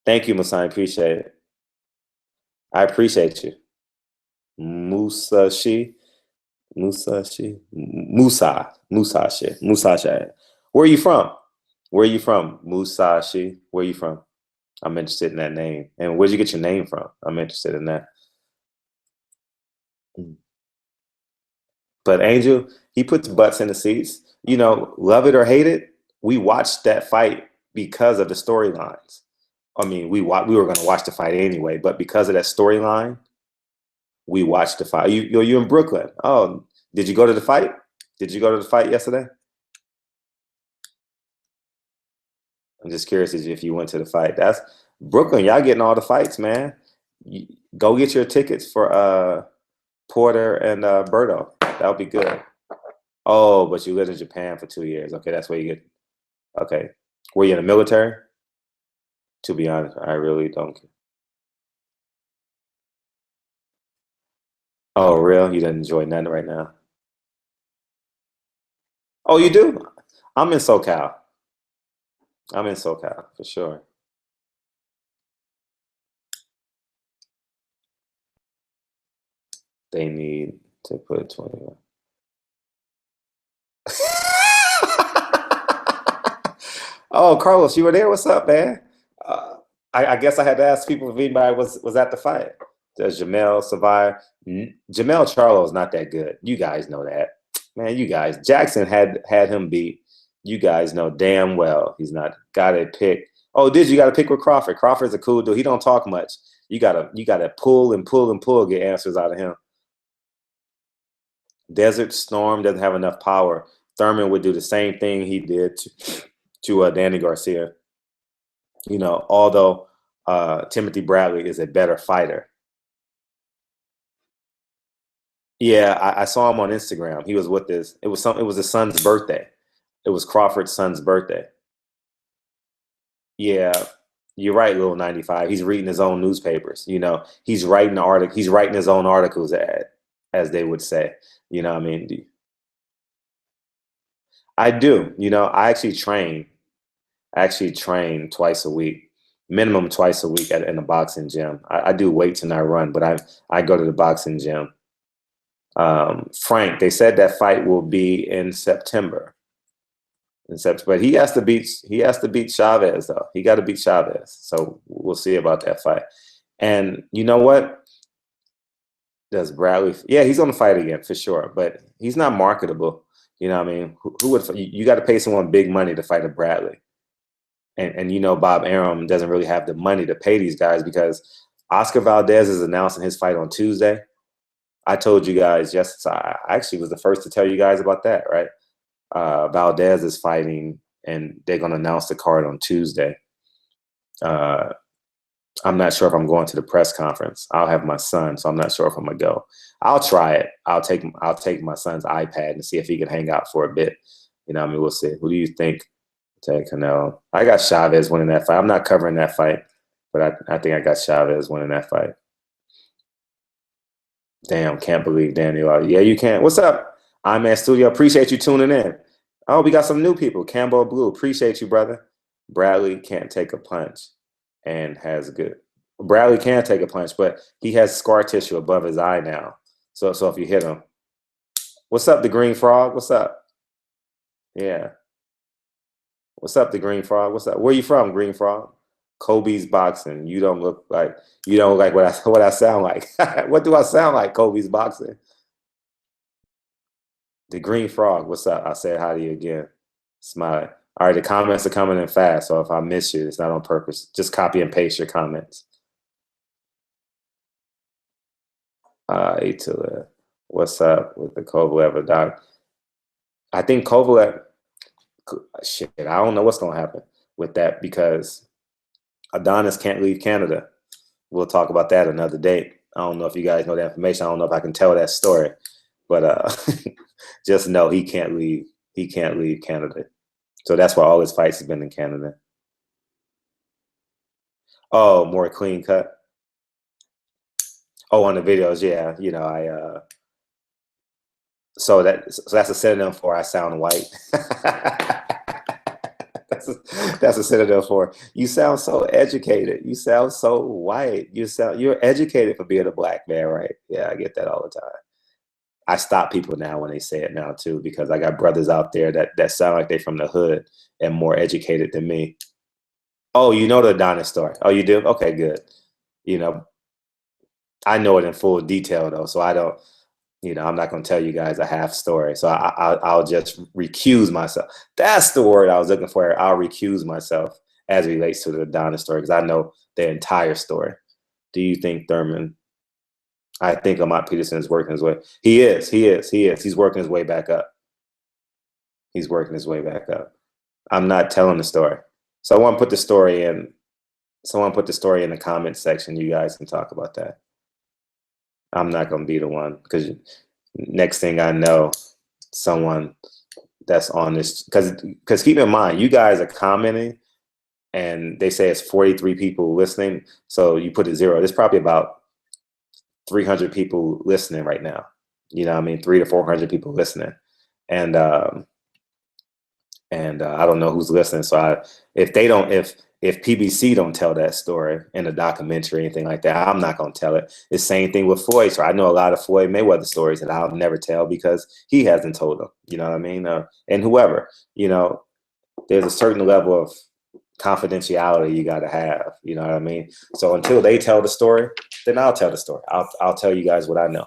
Thank you, Masai. Appreciate it. I appreciate you. Musa. Where are you from? Musashi. Where are you from? I'm interested in that name. And where'd you get your name from? I'm interested in that. But Angel, he puts butts in the seats. Love it or hate it, we watched that fight because of the storylines. I mean, we were going to watch the fight anyway, but because of that storyline, we watched the fight. You're in Brooklyn. Oh, did you go to the fight? Did you go to the fight yesterday? I'm just curious if you went to the fight. That's Brooklyn. Y'all getting all the fights, man. Go get your tickets for Porter and Berto. That'll be good. Oh, but you lived in Japan for 2 years. Okay, that's where you get. Okay, were you in the military? To be honest, I really don't. Oh, real? You didn't enjoy nothing right now? Oh, you do? I'm in SoCal. For sure. They need to put 21. Oh, Carlos, you were there? What's up, man? I guess I had to ask people if anybody was at the fight. Does Jamel survive? Jamel Charlo is not that good. You guys know that. Man, you guys. Jackson had him beat. You guys know damn well he's not got to pick. Oh, you got to pick with Crawford. Crawford's a cool dude. He don't talk much. You gotta pull and pull and pull, get answers out of him. Desert Storm doesn't have enough power. Thurman would do the same thing he did to Danny Garcia. Although Timothy Bradley is a better fighter. Yeah, I saw him on Instagram. He was with his. It was his son's birthday. It was Crawford's son's birthday. Yeah, you're right, little 95. He's reading his own newspapers. He's writing the article. He's writing his own articles, as they would say. You know what I mean? I do. I actually train. I actually train twice a week, minimum twice a week in a boxing gym. I do weights and I run, but I go to the boxing gym. Frank, they said that fight will be in September. But he has to beat Chavez though. He got to beat Chavez. So we'll see about that fight. And you know what? Does Bradley? Yeah, he's going to fight again for sure. But he's not marketable. You know what I mean? Who would you got to pay someone big money to fight a Bradley? And Bob Arum doesn't really have the money to pay these guys because Oscar Valdez is announcing his fight on Tuesday. I told you guys I actually was the first to tell you guys about that, right? Valdez is fighting, and they're going to announce the card on Tuesday. I'm not sure if I'm going to the press conference. I'll have my son, so I'm not sure if I'm gonna go. I'll try it. I'll take my son's iPad and see if he can hang out for a bit. I mean, we'll see. Who do you think? Take Canelo. I got Chavez winning that fight. I'm not covering that fight, but I think I got Chavez winning that fight. Damn, can't believe Daniel. Yeah, you can. What's up? I'm at Studio. Appreciate you tuning in. Oh, we got some new people. Campbell Blue. Appreciate you, brother. Bradley can't take a punch and has good. Bradley can take a punch, but he has scar tissue above his eye now. So if you hit him. What's up, the Green Frog? What's up? Yeah. What's up, the Green Frog? What's up? Where you from, Green Frog? Kobe's boxing. You don't look like what I sound like. What do I sound like, Kobe's boxing? The Green Frog, what's up? I said hi to you again. Smile. All right, the comments are coming in fast, so if I miss you, it's not on purpose. Just copy and paste your comments. Atula, what's up with the Kovalev doc? I think Kovalev, shit, I don't know what's going to happen with that because Adonis can't leave Canada. We'll talk about that another day. I don't know if you guys know that information. I don't know if I can tell that story, but just know he can't leave. He can't leave Canada. So that's why all his fights have been in Canada. Oh, more clean cut. Oh, on the videos, yeah. So that's a synonym for I sound white. That's a synonym for you sound so educated. You sound so white. You're educated for being a black man, right? Yeah, I get that all the time. I stop people now when they say it now too, because I got brothers out there that sound like they from the hood and more educated than me. Oh, you know the Adonis story. Oh, you do? Okay, good. You know, I know it in full detail though, so I don't. I'm not going to tell you guys a half story. So I'll just recuse myself. That's the word I was looking for. I'll recuse myself as it relates to the Adonis story because I know the entire story. Do you think Thurman? I think Lamont Peterson is working his way. He is. He's working his way back up. He's working his way back up. I'm not telling the story. So I want to put the story in. Someone put the story in the comments section. You guys can talk about that. I'm not going to be the one because next thing I know, someone that's on this because keep in mind, you guys are commenting and they say it's 43 people listening. So you put a zero. There's probably about 300 people listening right now. You know what I mean? 300 to 400 people listening. And I don't know who's listening. So if PBC don't tell that story in a documentary or anything like that, I'm not going to tell it. The same thing with Floyd. So I know a lot of Floyd Mayweather stories that I'll never tell because he hasn't told them. You know what I mean? And whoever, there's a certain level of confidentiality you got to have. You know what I mean? So until they tell the story, then I'll tell the story. I'll tell you guys what I know.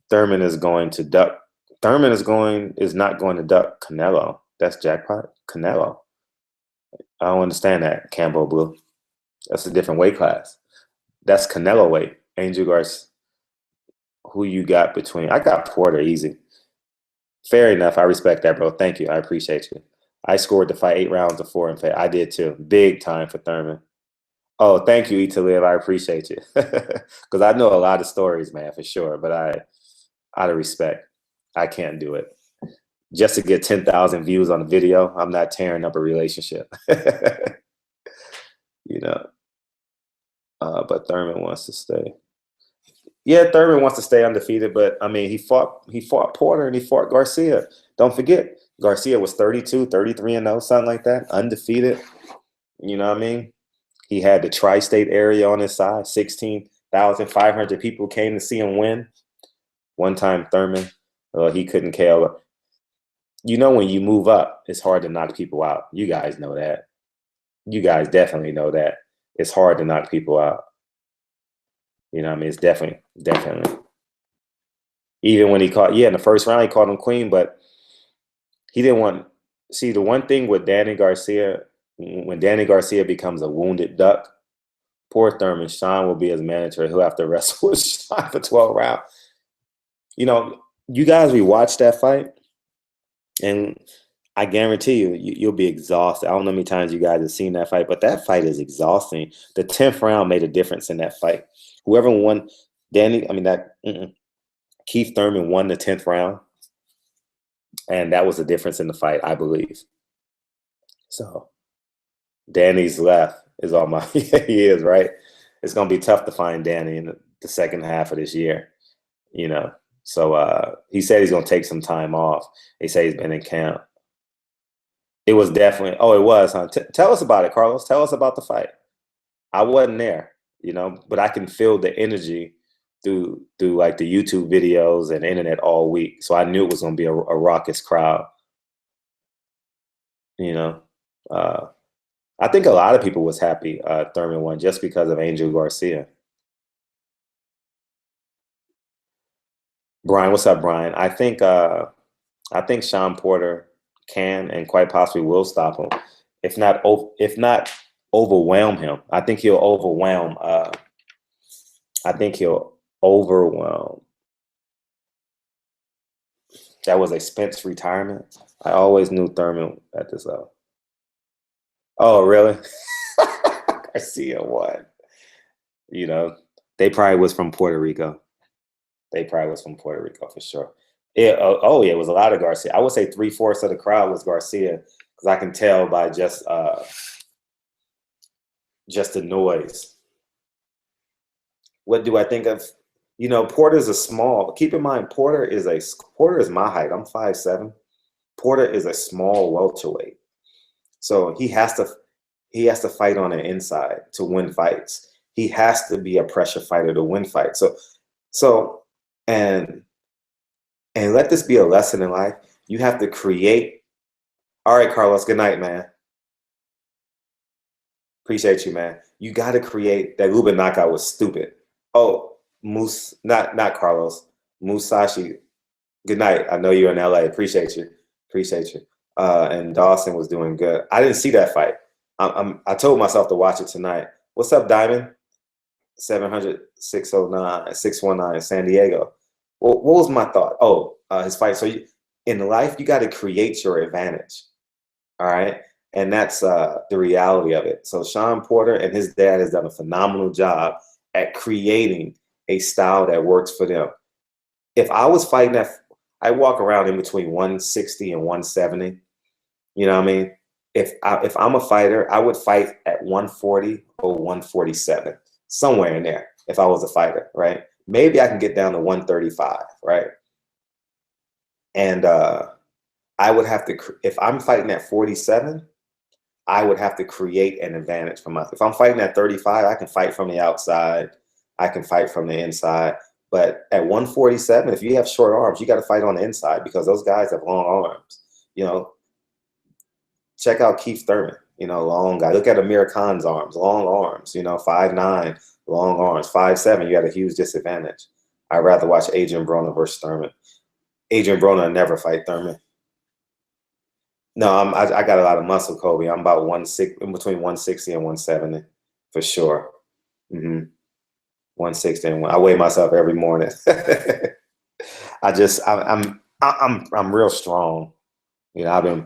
Thurman is going to duck. Thurman is not going to duck Canelo. That's jackpot. Canelo. I don't understand that, Campbell Blue. That's a different weight class. That's Canelo weight. Angel Garcia. Who you got between? I got Porter easy. Fair enough. I respect that, bro. Thank you. I appreciate you. I scored the fight 8 rounds to 4 in fact. I did too. Big time for Thurman. Oh, thank you, Eat to Live. I appreciate you. Because I know a lot of stories, man, for sure. But out of respect, I can't do it. Just to get 10,000 views on a video, I'm not tearing up a relationship. you know. But Thurman wants to stay. Yeah, Thurman wants to stay undefeated, but I mean, he fought Porter and he fought Garcia. Don't forget, Garcia was 32, 33 and 0, something like that, undefeated. You know what I mean? He had the tri-state area on his side. 16,500 people came to see him win. One time, Thurman, he couldn't KO. You know, when you move up, it's hard to knock people out. You guys know that. You guys definitely know that. It's hard to knock people out. You know what I mean? It's definitely. Even when he caught, in the first round, he caught him clean, but he didn't want. See, the one thing with Danny Garcia, when Danny Garcia becomes a wounded duck, poor Thurman, Sean will be his manager. He'll have to wrestle with Sean for 12 rounds. You know, you guys rewatch that fight, and I guarantee you'll be exhausted. I don't know how many times you guys have seen that fight, but that fight is exhausting. The 10th round made a difference in that fight. Whoever won, Keith Thurman won the 10th round, and that was the difference in the fight, I believe. So Danny's left is all my he is, right? It's gonna be tough to find Danny in the second half of this year, you know. So he said he's gonna take some time off. He said he's been in camp. It was definitely, it was, huh? Tell us about it, Carlos. Tell us about the fight. I wasn't there, you know, but I can feel the energy through like the YouTube videos and the internet all week. So I knew it was going to be a raucous crowd, you know. I think a lot of people was happy Thurman won just because of Angel Garcia. Brian, what's up, Brian? I think Sean Porter can and quite possibly will stop him, if not overwhelm him. I think he'll overwhelm. That was a Spence retirement. I always knew Thurman at this level. Oh, really? Garcia won. You know, they probably was from Puerto Rico. For sure. Yeah. Yeah, it was a lot of Garcia. I would say 3/4 of the crowd was Garcia, because I can tell by just the noise. What do I think of? You know, Porter's a small. Keep in mind, Porter is my height. I'm 5'7". Porter is a small welterweight, so he has to fight on the inside to win fights. He has to be a pressure fighter to win fights. So and let this be a lesson in life. You have to create. All right, Carlos. Good night, man. Appreciate you, man. You got to create. That Ruben knockout was stupid. Oh, Moose, not Carlos. Musashi. Good night. I know you're in LA. Appreciate you. And Dawson was doing good. I didn't see that fight. I told myself to watch it tonight. What's up, Diamond? 700 609 619 San Diego. Well, what was my thought? His fight. So in life, you got to create your advantage. All right. And that's the reality of it. So Sean Porter and his dad has done a phenomenal job at creating a style that works for them. If I was fighting I walk around in between 160 and 170. You know what I mean? If I'm a fighter, I would fight at 140 or 147, somewhere in there. If I was a fighter, right? Maybe I can get down to 135, right? And I would have to, if I'm fighting at 47, I would have to create an advantage for myself. If I'm fighting at 35, I can fight from the outside. I can fight from the inside. But at 147, if you have short arms, you got to fight on the inside, because those guys have long arms. You know, check out Keith Thurman, you know, long guy. Look at Amir Khan's arms, long arms, you know, 5'9", long arms, 5'7", you got a huge disadvantage. I'd rather watch Adrian Broner versus Thurman. Adrian Broner will never fight Thurman. No, I got a lot of muscle, Kobe. I'm about in between 160 and 170 for sure. 160 and I weigh myself every morning. I'm real strong. You know,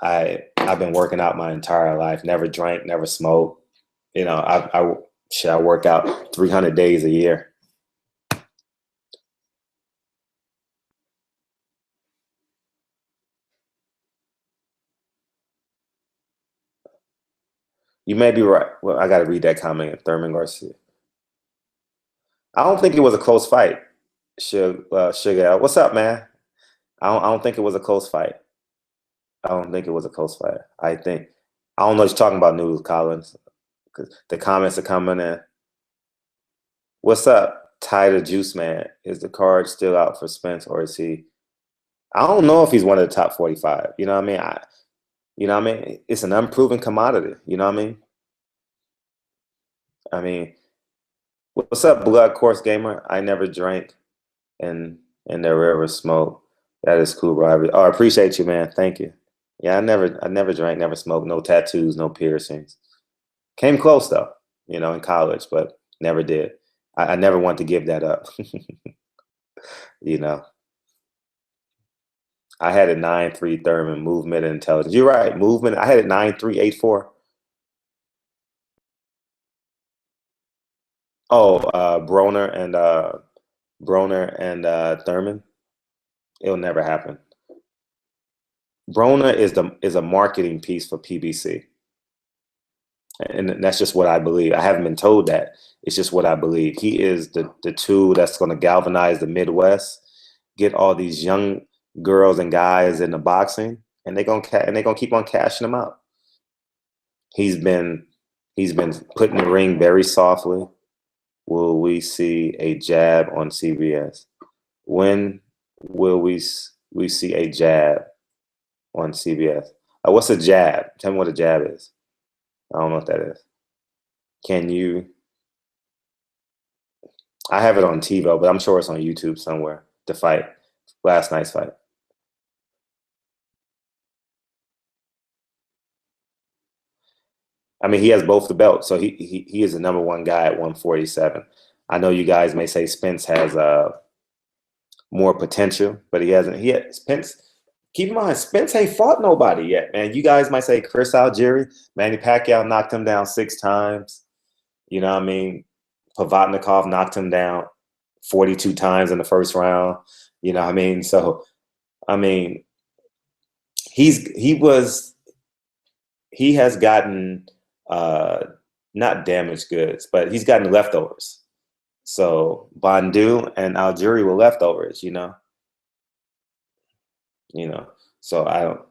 I've been working out my entire life. Never drank, never smoked. You know, I work out 300 days a year. You may be right. Well, I got to read that comment. Thurman Garcia. I don't think it was a close fight. Sugar, what's up, man? I don't think it was a close fight. I don't think it was a close fight. I don't know what you're talking about, News Collins, because the comments are coming in. What's up, Tyler Juice Man? Is the card still out for Spence, or is he? I don't know if he's one of the top 45. You know what I mean? You know what I mean? It's an unproven commodity. You know what I mean? I mean, what's up, Blood Course Gamer? I never drank and never ever smoked. That is cool, bro. Oh, I appreciate you, man. Thank you. Yeah, I never drank, never smoked, no tattoos, no piercings. Came close though, you know, in college, but never did. I never want to give that up. You know, I had a 9.3 Thurman movement and intelligence. You're right, movement. I had a 9.384. Oh, Broner and Thurman. It'll never happen. Broner is a marketing piece for PBC, and that's just what I believe. I haven't been told that. It's just what I believe. He is the tool that's going to galvanize the Midwest, get all these young girls and guys into boxing, and they're gonna keep on cashing them out. He's been he's been put in the ring very softly. Will we see a jab on CBS? When will we see a jab on CBS? What's a jab? Tell me what a jab is. I don't know what that is. Can you? I have it on TiVo, but I'm sure it's on YouTube somewhere. The fight, last night's fight. I mean, he has both the belts, so he is the number one guy at 147. I know you guys may say Spence has more potential, but he hasn't. He had Spence. Keep in mind, Spence ain't fought nobody yet, man. You guys might say Chris Algieri, Manny Pacquiao knocked him down 6 times. You know what I mean? Pavatnikov knocked him down 42 times in the first round. You know what I mean? So, I mean, he was he has gotten uh, not damaged goods, but he's gotten leftovers. So Bandu and Algieri were leftovers, you know. So I don't.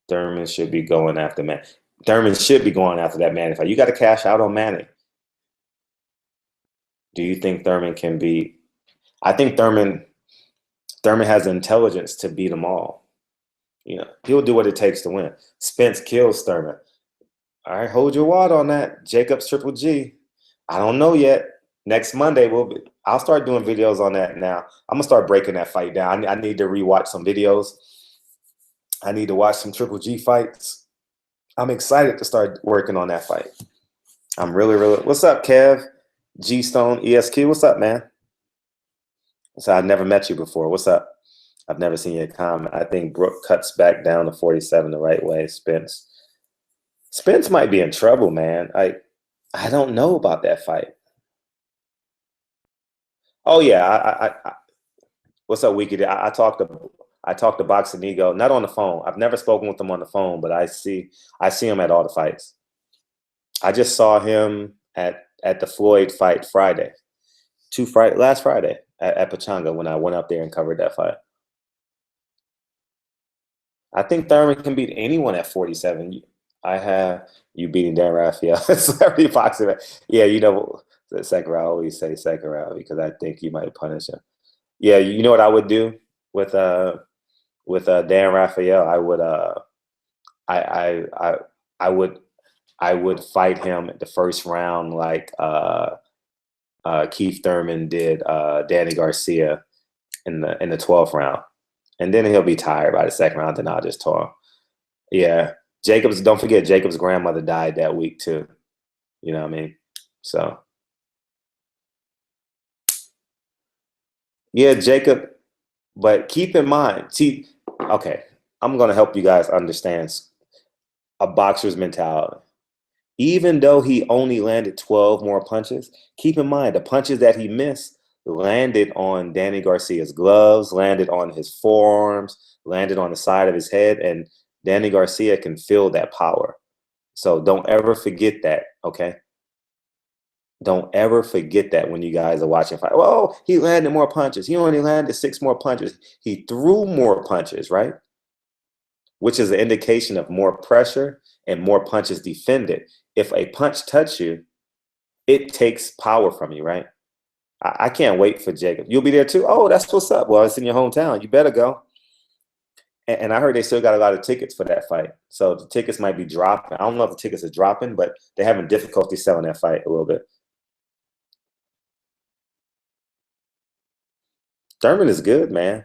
Thurman should be going after man. Thurman should be going after that Manny fight. You got to cash out on Manny. Do you think Thurman can beat? I think Thurman has the intelligence to beat them all. You know, he'll do what it takes to win. Spence kills Thurman. All right, hold your water on that. Jacobs Triple G. I don't know yet. Next Monday I'll start doing videos on that now. I'm gonna start breaking that fight down. I need to rewatch some videos. I need to watch some Triple G fights. I'm excited to start working on that fight. I'm really. What's up, Kev? G Stone ESQ. What's up, man? So I've never met you before. What's up? I've never seen your comment. I think Brooke cuts back down to 47 the right way. Spence might be in trouble, man. I don't know about that fight. Oh yeah, what's up, Wiki? I talked to Boxing Ego, not on the phone. I've never spoken with him on the phone, but I see him at all the fights. I just saw him at the Floyd fight Friday, last Friday at Pachanga when I went up there and covered that fight. I think Thurman can beat anyone at 47. I have you beating Dan Rafael. Celebrity boxing. Yeah, the second round. I always say second round because I think you might punish him. Yeah, you know what I would do with Dan Rafael? I I I I would I would fight him at the first round like Keith Thurman did Danny Garcia in the 12th round, and then he'll be tired by the second round. Then I'll just toss him. Yeah, Jacobs. Don't forget, Jacob's grandmother died that week too. You know what I mean? So yeah, Jacob. But keep in mind, see, okay, I'm gonna help you guys understand a boxer's mentality. Even though he only landed 12 more punches, keep in mind the punches that he missed landed on Danny Garcia's gloves, landed on his forearms, landed on the side of his head, and Danny Garcia can feel that power. So don't ever forget that, okay? Don't ever forget that when you guys are watching fight. Oh, he landed more punches. He only landed 6 more punches. He threw more punches, right? Which is an indication of more pressure and more punches defended. If a punch touches you, it takes power from you, right? I can't wait for Jacob. You'll be there too? Oh, that's what's up. Well, it's in your hometown. You better go. And I heard they still got a lot of tickets for that fight. So the tickets might be dropping. I don't know if the tickets are dropping, but they're having difficulty selling that fight a little bit. Thurman is good, man.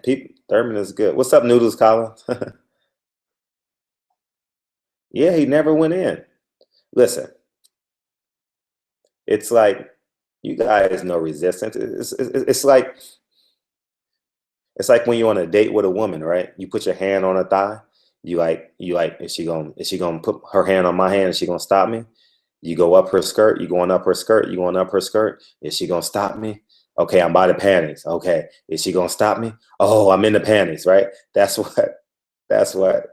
Thurman is good. What's up, Noodles, Colin? Yeah, he never went in. Listen, it's like you guys know resistance. It's like when you're on a date with a woman, right? You put your hand on her thigh. You like is she gonna put her hand on my hand? Is she gonna stop me? You go up her skirt. You going up her skirt. You going up her skirt. Is she gonna stop me? Okay, I'm by the panties. Okay, is she gonna stop me? Oh, I'm in the panties, right? That's what. That's what.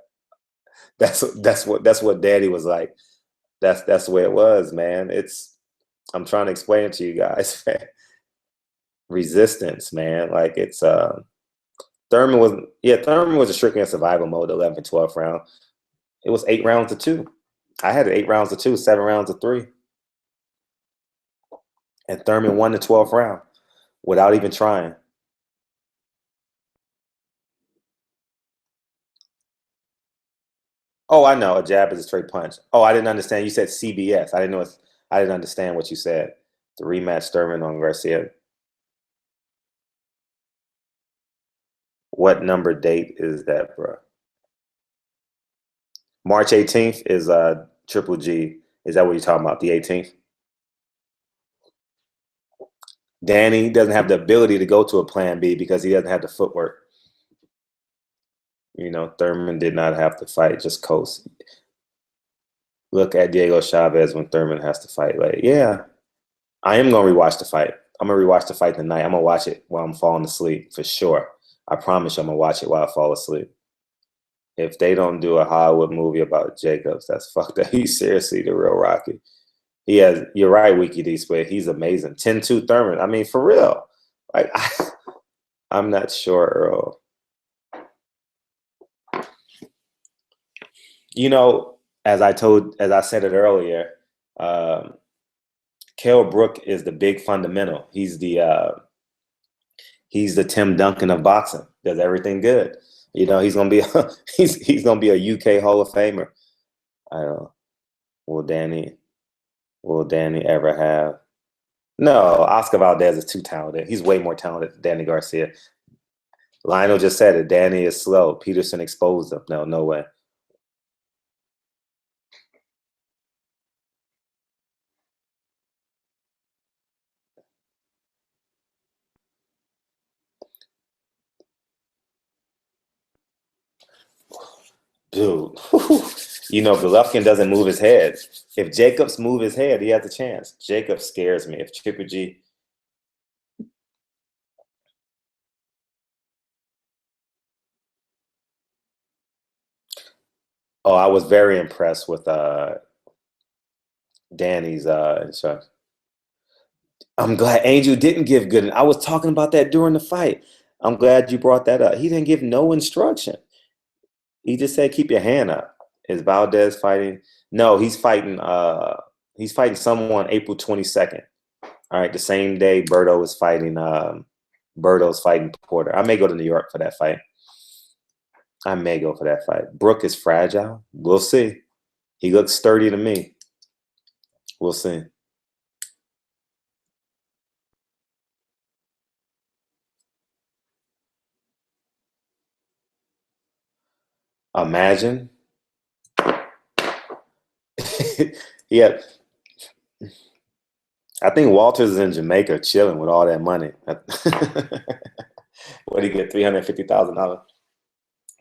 That's what Daddy was like. That's the way it was, man. I'm trying to explain it to you guys. Resistance, man. Like it's Thurman was a strictly in survival mode, 11th and 12th round. It was 8 rounds to 2. I had it 8 rounds to 2, 7 rounds to 3. And Thurman won the 12th round without even trying. Oh, I know. A jab is a straight punch. Oh, I didn't understand. You said CBS. I didn't understand what you said. The rematch Thurman on Garcia. What number date is that, bro? March 18th is Triple G. Is that what you're talking about? The 18th? Danny doesn't have the ability to go to a plan B because he doesn't have the footwork. You know, Thurman did not have to fight, just coast. Look at Diego Chavez when Thurman has to fight. Like, yeah, I am gonna rewatch the fight. I'm gonna rewatch the fight tonight. I'm gonna watch it while I'm falling asleep for sure. I promise you, I'm gonna watch it while I fall asleep. If they don't do a Hollywood movie about Jacobs, that's fucked up. He's seriously the real Rocky. You're right, Wiki D Square. He's amazing. 10-2 Thurman. I mean, for real. Like, I'm not sure, Earl. You know, as I said it earlier, Kell Brook is the big fundamental. He's the Tim Duncan of boxing. Does everything good. You know, he's gonna be he's gonna be a UK Hall of Famer. I don't know. Will Danny ever have? No, Oscar Valdez is too talented. He's way more talented than Danny Garcia. Lionel just said it. Danny is slow. Peterson exposed him. No way. Dude, you know, Golovkin doesn't move his head. If Jacobs move his head, he has a chance. Jacobs scares me. If Triple G, oh, I was very impressed with Danny's instruction. I'm glad Angel didn't give good. I was talking about that during the fight. I'm glad you brought that up. He didn't give no instruction. He just said, "Keep your hand up." Is Valdez fighting? No, he's fighting. He's fighting someone April 22nd. All right, the same day Berto is fighting. Berto's fighting Porter. I may go to New York for that fight. I may go for that fight. Brook is fragile. We'll see. He looks sturdy to me. We'll see. Imagine. Yeah. I think Walters is in Jamaica chilling with all that money. What did he get? $350,000.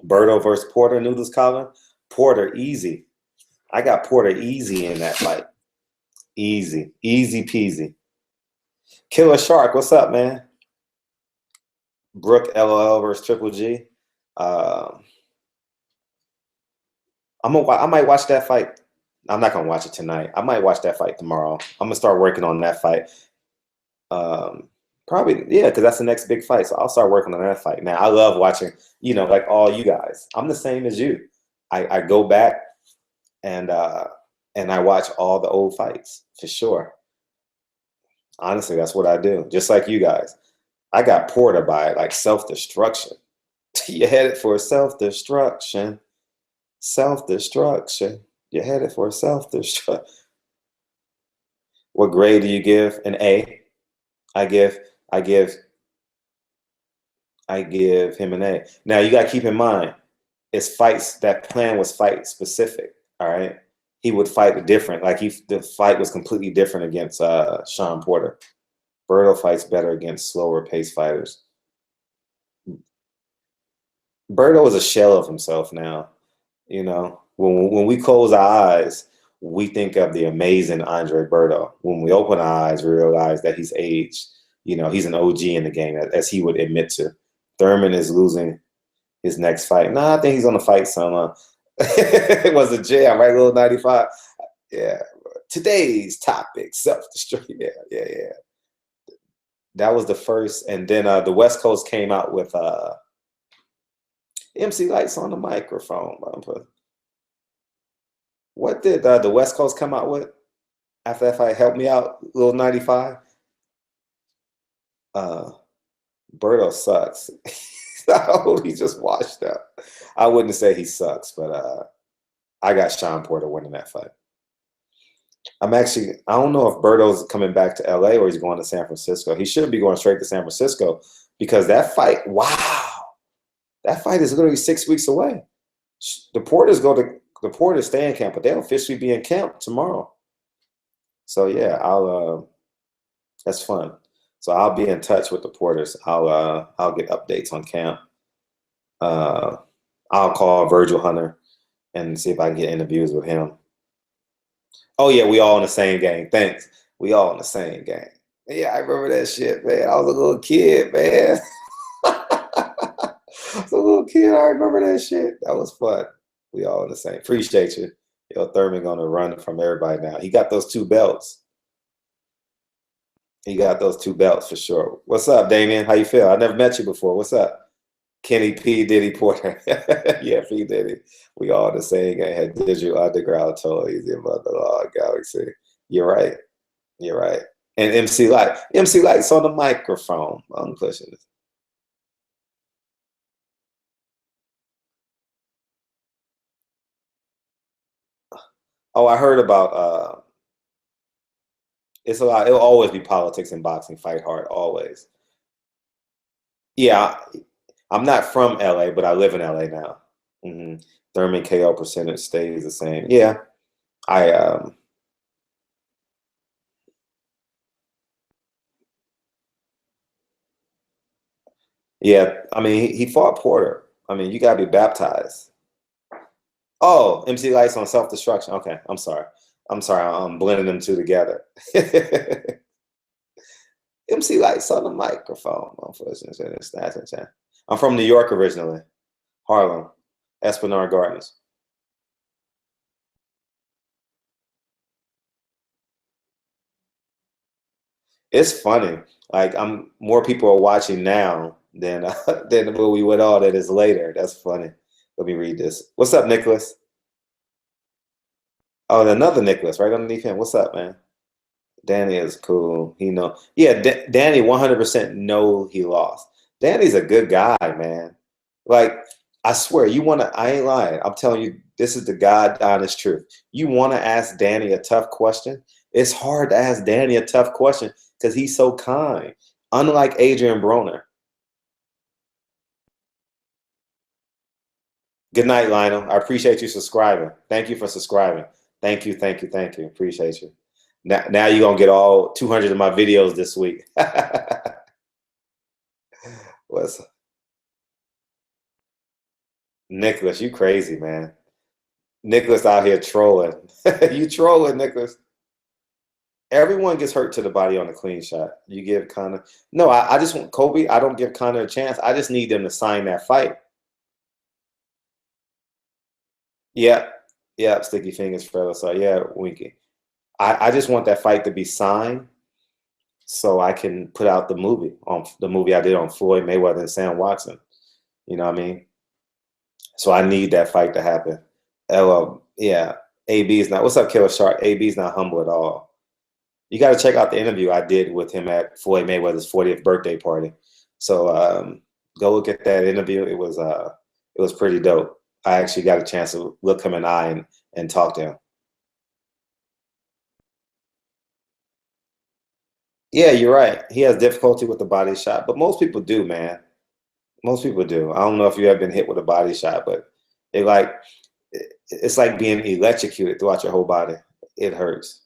Berto versus Porter, Noodles Colin. Porter easy. I got Porter easy in that fight. Easy. Easy peasy. Killer Shark, what's up, man? Brooke LOL versus Triple G. Um, I might watch that fight. I'm not gonna watch it tonight. I might watch that fight tomorrow. I'm gonna start working on that fight. Probably, yeah, because that's the next big fight. So I'll start working on that fight. Now I love watching, like all you guys. I'm the same as you. I go back and I watch all the old fights for sure. Honestly, that's what I do. Just like you guys. I got Porter by like self-destruction. You're headed for self-destruction. Self-destruction. You're headed for self-destruction. What grade do you give? An A. I give I give I give him an A. Now you gotta keep in mind, it's fights, that plan was fight specific. All right. He would fight different. Like the fight was completely different against Sean Porter. Berto fights better against slower pace fighters. Berto is a shell of himself now. When we close our eyes, we think of the amazing Andre Berto. When we open our eyes, we realize that he's aged. He's an OG in the game, as he would admit to. Thurman is losing his next fight. No, I think he's going to fight some. It was a jam, right? Little 95. Yeah. Today's topic, self-destruction. Yeah. That was the first. And then the West Coast came out with MC Lights on the microphone. What did the West Coast come out with after that fight? Help me out, little 95. Berto sucks. He's just washed up. I wouldn't say he sucks, but I got Sean Porter winning that fight. I don't know if Berto's coming back to LA or he's going to San Francisco. He should be going straight to San Francisco because that fight, wow, that fight is literally 6 weeks away. The Porters stay in camp, but they'll officially be in camp tomorrow. So yeah, that's fun. So I'll be in touch with the Porters. I'll get updates on camp. I'll call Virgil Hunter and see if I can get interviews with him. Oh yeah, we all in the same gang. Thanks. We all in the same gang. Yeah, I remember that shit, man. I was a little kid, man. I was a little kid. I remember that shit. That was fun. We all in the same. Appreciate you. Yo, Thurman gonna run from everybody now. He got those 2 belts. He got those 2 belts for sure. What's up, Damien? How you feel? I never met you before. What's up? Kenny P. Diddy Porter. Yeah, P. Diddy. We all the same gang. Had digital underground toys in the galaxy. You're right. You're right. And MC Light's on the microphone. I'm pushing this. Oh, I heard about it's a lot. It'll always be politics in boxing. Fight hard, always. Yeah, I'm not from LA, but I live in LA now. Thurman KO percentage stays the same. Yeah, I yeah. I mean, he fought Porter. I mean, you gotta be baptized. Oh, MC Lights on self-destruction. Okay, I'm sorry. I'm blending them two together. MC Lights on the microphone. I'm from New York originally. Harlem, Esplanade Gardens. It's funny. Like more people are watching now than than when we went on. That is later. That's funny. Let me read this. What's up, Nicholas? Oh, and another Nicholas right underneath him. What's up, man? Danny is cool. He know. Yeah, Danny 100% know he lost. Danny's a good guy, man. Like, I swear, I ain't lying. I'm telling you, this is the God honest truth. You want to ask Danny a tough question? It's hard to ask Danny a tough question because he's so kind. Unlike Adrian Broner. Good night, Lionel. I appreciate you subscribing. Thank you for subscribing. Thank you. Appreciate you. Now you're going to get all 200 of my videos this week. What's Nicholas, you crazy, man. Nicholas out here trolling. You trolling, Nicholas. Everyone gets hurt to the body on a clean shot. You give Conor. No, I just want Kobe. I don't give Conor a chance. I just need them to sign that fight. Yeah, yeah, sticky fingers, fella. So yeah, Winky. I just want that fight to be signed so I can put out the movie I did on Floyd Mayweather and Sam Watson. You know what I mean? So I need that fight to happen. Yeah, AB is not. What's up, Killer Shark? AB is not humble at all. You got to check out the interview I did with him at Floyd Mayweather's 40th birthday party. So go look at that interview. It was pretty dope. I actually got a chance to look him in the eye and talk to him. Yeah, you're right. He has difficulty with the body shot, but most people do, man. Most people do. I don't know if you have been hit with a body shot, but it like it's like being electrocuted throughout your whole body. It hurts.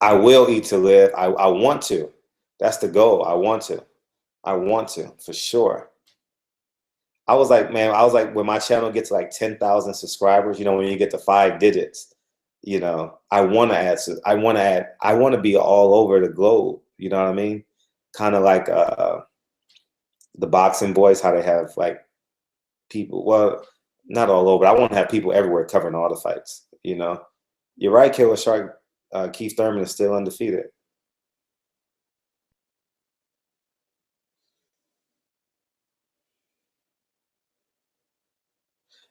I will eat to live. I want to. That's the goal. I want to. I want to for sure. I was like, man, I was like, when my channel gets like 10,000 subscribers, when you get to 5 digits, I want to add, I want to be all over the globe. You know what I mean? Kind of like the boxing boys, how they have like people, well, not all over. I want to have people everywhere covering all the fights. You're right, Killer Shark. Keith Thurman is still undefeated.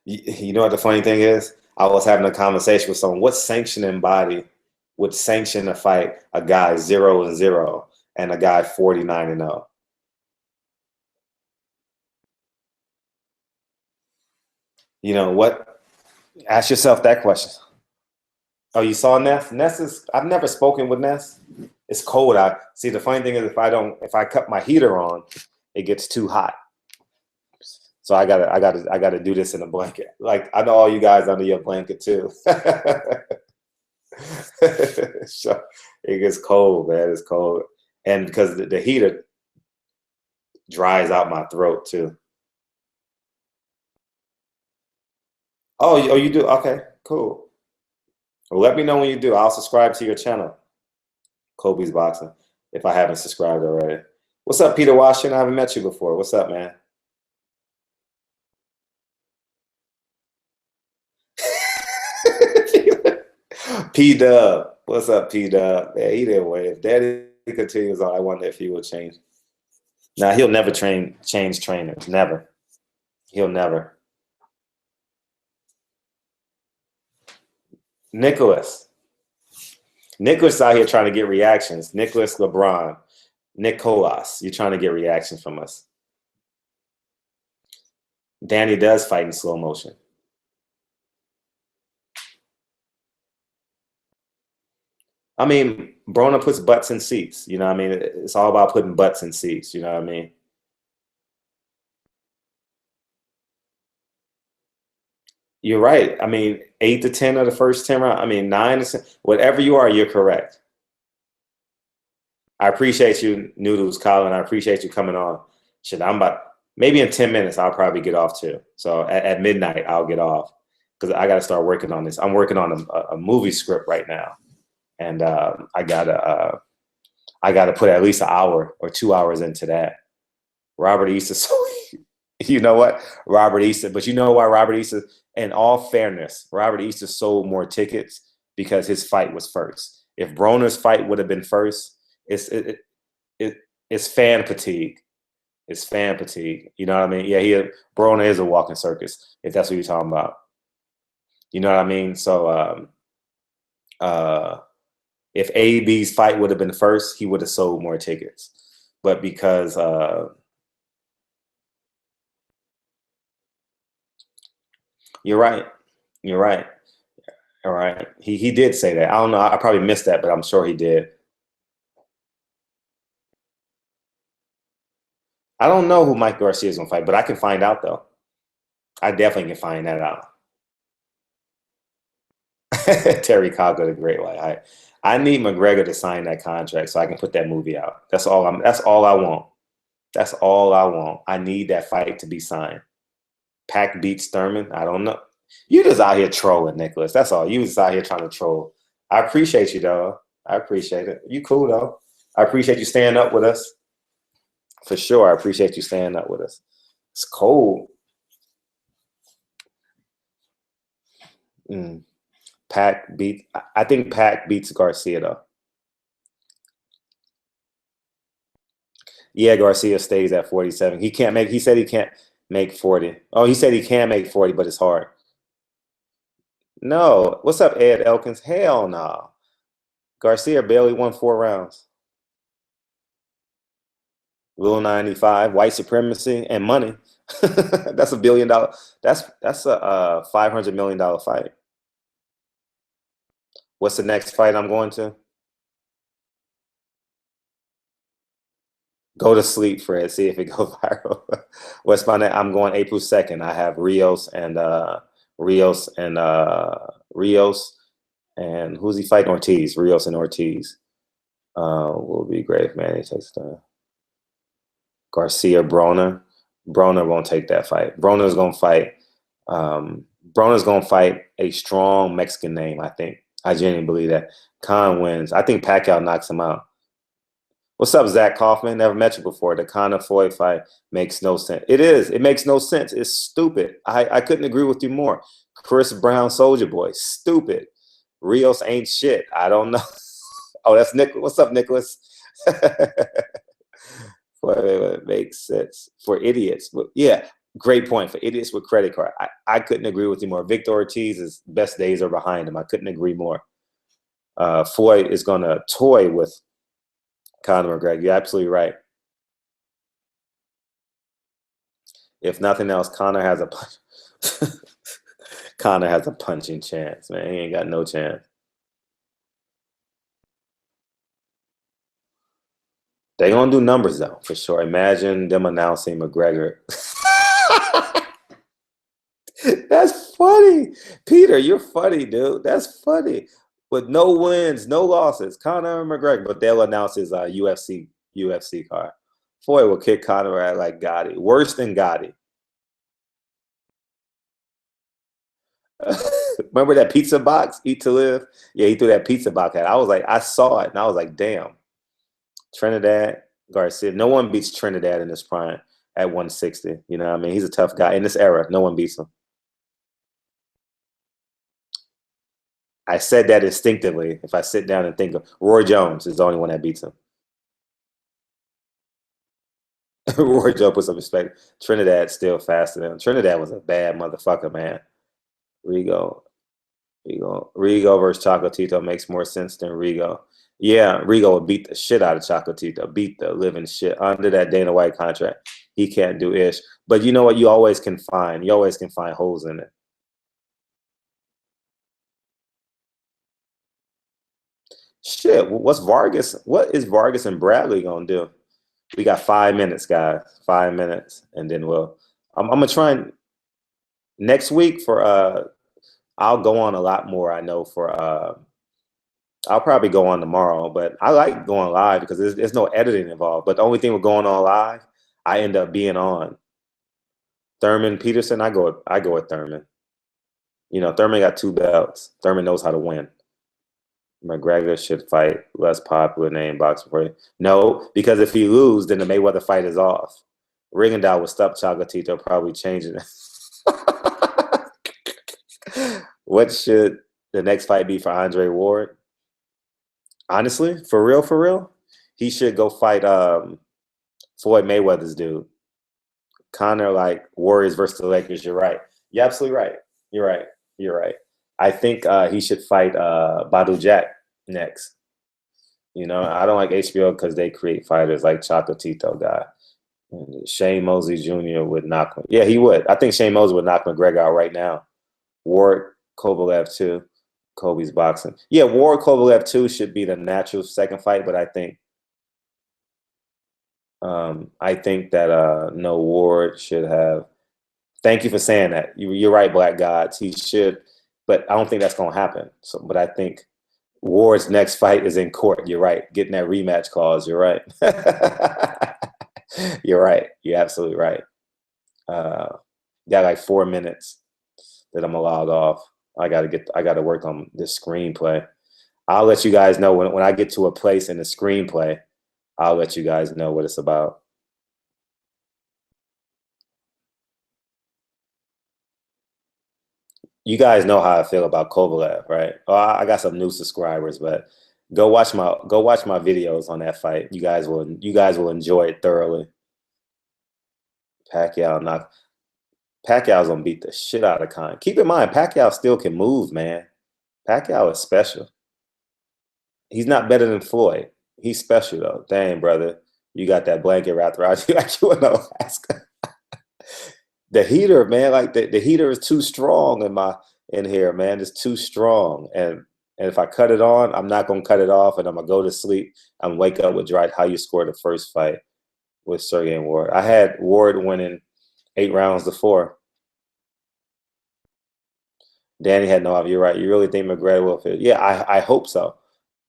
You know what the funny thing is? I was having a conversation with someone. What sanctioning body would sanction a fight a guy 0-0 and a guy 49-0? You know what? Ask yourself that question. Oh, you saw Ness? Ness is. I've never spoken with Ness. It's cold out. See, the funny thing is, if I cut my heater on, it gets too hot. So I gotta do this in a blanket. Like I know all you guys under your blanket too. So it gets cold, man. It's cold, and because the heater dries out my throat too. Oh, you do? Okay, cool. Well, let me know when you do. I'll subscribe to your channel, Kobe's Boxing, if I haven't subscribed already. What's up, Peter Washington? I haven't met you before. What's up, man? P Dub. What's up, P Dub? Yeah, he didn't wait. If Daddy continues on, I wonder if he will change. Now he'll never change trainers. Never. He'll never. Nicholas. Nicholas out here trying to get reactions. Nicholas LeBron. Nicolas. You're trying to get reactions from us. Danny does fight in slow motion. I mean, Brona puts butts in seats. You know what I mean? It's all about putting butts in seats. You know what I mean? You're right. I mean, 8 to 10 of the first 10 rounds. I mean, 9 to 10, whatever you are, you're correct. I appreciate you, Noodles, Colin. I appreciate you coming on. Shit, I'm about maybe in 10 minutes. I'll probably get off too. So at midnight, I'll get off because I got to start working on this. I'm working on a movie script right now, and I gotta put at least an hour or 2 hours into that. Robert Easter. So you know what? Robert Easter. But you know why Robert Easter, in all fairness, Robert Easter sold more tickets because his fight was first. If Broner's fight would have been first, it's it, it's fan fatigue. It's fan fatigue. You know what I mean? Yeah, Broner is a walking circus, if that's what you're talking about. You know what I mean? So uh if AB's fight would have been first, he would have sold more tickets. But because you're right. You're right. All right. He did say that. I don't know. I probably missed that, but I'm sure he did. I don't know who Mike Garcia is gonna fight, but I can find out though. I definitely can find that out. Terry Cobb the Great White. I need McGregor to sign that contract so I can put that movie out. That's all I want. That's all I want. I need that fight to be signed. Pac beats Thurman. I don't know. You just out here trolling, Nicholas. That's all. You just out here trying to troll. I appreciate you, though. I appreciate it. You cool, though. I appreciate you staying up with us. For sure. I appreciate you staying up with us. It's cold. Mm. I think Pac beats Garcia, though. Yeah, Garcia stays at 47. He said he can't make 40. Oh, he said he can make 40, but it's hard. No. What's up, Ed Elkins? Hell no. Garcia barely won 4 rounds. Rule 95, white supremacy and money. That's $1 billion. That's a $500 million fight. What's the next fight I'm going to? Go to sleep, Fred. See if it goes viral. What's my name? I'm going April 2nd. I have Rios and who's he fighting? Ortiz. Rios and Ortiz. Will be great, man. He takes the Garcia Broner. Broner won't take that fight. Broner's gonna fight. Broner's gonna fight a strong Mexican name. I think. I genuinely believe that. Khan wins. I think Pacquiao knocks him out. What's up, Zach Kaufman? Never met you before. The Conor Floyd fight makes no sense. It is. It makes no sense. It's stupid. I couldn't agree with you more. Chris Brown, Soldier Boy, stupid. Rios ain't shit. I don't know. Oh, that's Nick. What's up, Nicholas? It makes sense for idiots. But yeah, great point. For idiots with credit card. I couldn't agree with you more. Victor Ortiz's best days are behind him. I couldn't agree more. Floyd is going to toy with Conor McGregor. You're absolutely right. If nothing else, Conor has a Conor has a punching chance, man. He ain't got no chance. They gonna do numbers though, for sure. Imagine them announcing McGregor. That's funny. Peter, you're funny, dude. That's funny. With no wins, no losses, Conor McGregor, but they'll announce his UFC card. Floyd will kick Conor at like Gotti. Worse than Gotti. Remember that pizza box, Eat to Live? Yeah, he threw that pizza box at. I saw it, and I was like, damn. Trinidad Garcia. No one beats Trinidad in his prime at 160. You know what I mean? He's a tough guy. In this era, no one beats him. I said that instinctively. If I sit down and think of Roy Jones is the only one that beats him. Roy Jones put some respect. Trinidad's still faster than him. Trinidad was a bad motherfucker, man. Rigo versus Chocolatito makes more sense than Rigo. Yeah, Rigo would beat the shit out of Chocolatito, beat the living shit under that Dana White contract. He can't do ish. But you know what? You always can find holes in it. Shit, what is Vargas and Bradley gonna do? We got 5 minutes, guys. 5 minutes, and then I'm gonna try and next week for I'll go on a lot more. I know for I'll probably go on tomorrow, but I like going live because there's no editing involved. But the only thing with going on live, I end up being on. Thurman Peterson, I go with Thurman. You know, Thurman got 2 belts. Thurman knows how to win. McGregor should fight less popular name boxing for you. No, because if he loses, then the Mayweather fight is off. Rigondeaux will stop Chocolatito, probably changing it. What should the next fight be for Andre Ward? Honestly, for real, he should go fight Floyd Mayweather's dude. Conor, like Warriors versus the Lakers. You're right. You're absolutely right. You're right. I think he should fight Badou Jack next. You know, I don't like HBO because they create fighters like Chocolatito guy. And Shane Mosley Jr. would knock him. Yeah, he would. I think Shane Mosley would knock McGregor out right now. Ward Kovalev 2. Kobe's boxing. Yeah, Ward Kovalev 2 should be the natural second fight, but I think that no, Ward should have. Thank you for saying that. You're right, Black Gods. He should, but I don't think that's going to happen. So, but I think Ward's next fight is in court. You're right. Getting that rematch clause. You're right. You're right. You're absolutely right. Got like 4 minutes that I'm gonna log off. I gotta work on this screenplay. I'll let you guys know when I get to a place in the screenplay. I'll let you guys know what it's about. You guys know how I feel about Kovalev, right? Oh, I got some new subscribers, but go watch my videos on that fight. You guys will enjoy it thoroughly. Pacquiao knock Pacquiao's gonna beat the shit out of Khan. Keep in mind, Pacquiao still can move, man. Pacquiao is special. He's not better than Floyd. He's special though. Dang, brother, you got that blanket wrapped around you like you in Alaska. The heater, man, like the heater is too strong in here, man. It's too strong. And if I cut it on, I'm not gonna cut it off and I'm gonna go to sleep. I'm wake up with Dwight, how you scored the first fight with Sergey and Ward. I had Ward winning 8 rounds to 4. Danny had no idea. You're right. You really think McGregor will fit? Yeah, I hope so.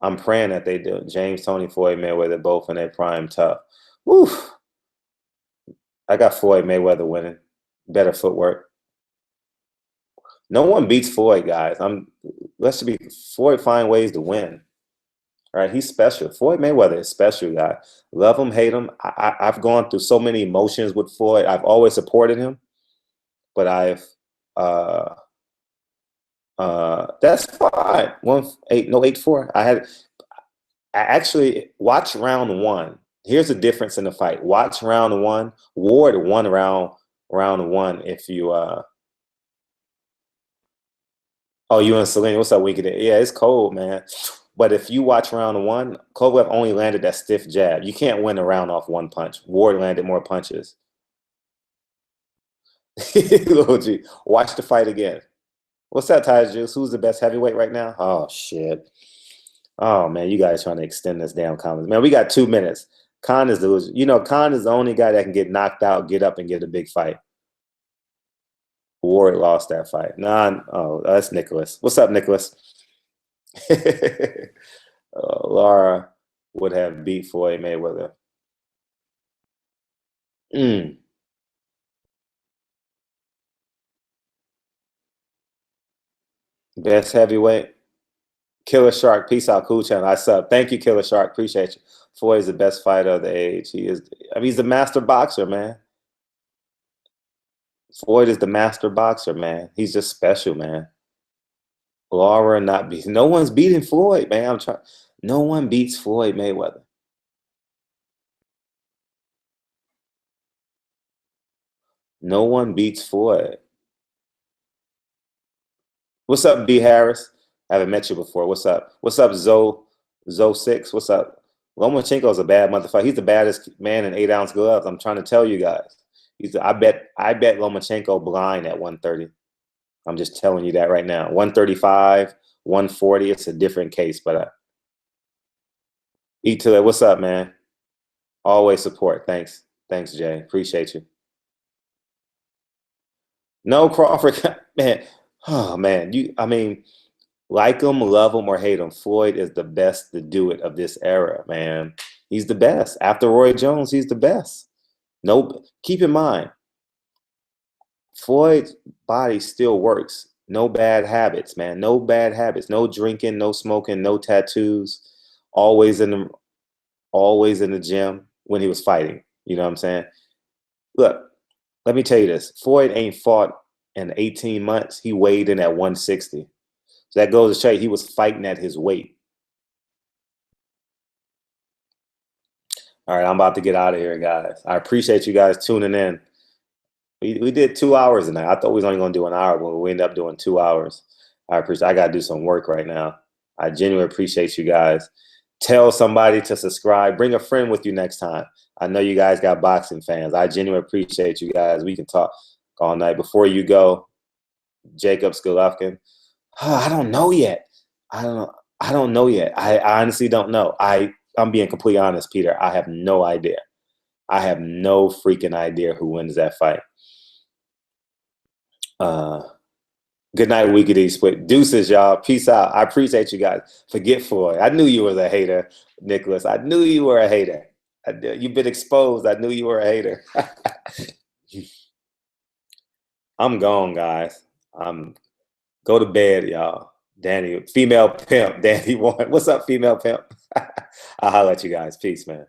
I'm praying that they do. James, Tony, Floyd, Mayweather, both in their prime tough. Woo! I got Floyd Mayweather winning. Better footwork. No one beats Floyd, guys. Let's be Floyd find ways to win. All right, he's special. Floyd Mayweather is special, guy. Love him, hate him. I've gone through so many emotions with Floyd. I've always supported him, but uh that's fine. 1-8, no 8-4. I actually watch round one. Here's the difference in the fight. Watch round one. Ward won round one. If you oh, you and Celine, what's up, Winky? Yeah, it's cold, man. But if you watch round one, Kovalev only landed that stiff jab. You can't win a round off one punch. Ward landed more punches. Little G, watch the fight again. What's that, Ty Juice? Who's the best heavyweight right now? Oh shit. Oh man, you guys trying to extend this damn comments. Man, we got 2 minutes. Khan is Khan is the only guy that can get knocked out, get up, and get a big fight. Ward lost that fight. Oh, that's Nicholas. What's up, Nicholas? Laura would have beat Floyd Mayweather. Best heavyweight. Killer Shark, peace out, cool channel. I sub. Thank you, Killer Shark. Appreciate you. Floyd is the best fighter of the age. He's the master boxer, man. Floyd is the master boxer, man. He's just special, man. Laura not beat. No one's beating Floyd, man. No one beats Floyd Mayweather. No one beats Floyd. What's up, B Harris? I haven't met you before. What's up? What's up, Zo6? What's up? Lomachenko's a bad motherfucker. He's the baddest man in 8-ounce gloves. I'm trying to tell you guys. I bet Lomachenko blind at 130. I'm just telling you that right now. 135, 140, it's a different case. But eat to it. What's up, man? Always support. Thanks, Jay. Appreciate you. No, Crawford, man. Oh man, like him, love him, or hate him, Floyd is the best to do it of this era, man. He's the best. After Roy Jones, he's the best. No, keep in mind, Floyd's body still works. No bad habits, man. No bad habits. No drinking, no smoking, no tattoos. Always in the gym when he was fighting. You know what I'm saying? Look, let me tell you this. Floyd ain't fought in 18 months. He weighed in at 160. So that goes to show you he was fighting at his weight. All right, I'm about to get out of here, guys. I appreciate you guys tuning in. We did 2 hours tonight. I thought we was only going to do an hour, but we ended up doing 2 hours. I got to do some work right now. I genuinely appreciate you guys. Tell somebody to subscribe. Bring a friend with you next time. I know you guys got boxing fans. I genuinely appreciate you guys. We can talk all night. Before you go, Jacob Golovkin. I don't know yet. I don't know yet. I honestly don't know. I'm being completely honest, Peter. I have no idea. I have no freaking idea who wins that fight. Good night, Weekly Split. Deuces, y'all. Peace out. I appreciate you guys. Forget Floyd. I knew you was a hater, Nicholas. I knew you were a hater. You've been exposed. I knew you were a hater. I'm gone, guys. Go to bed, y'all. Danny, female pimp. Danny won. What's up, female pimp? I'll holler at you guys. Peace, man.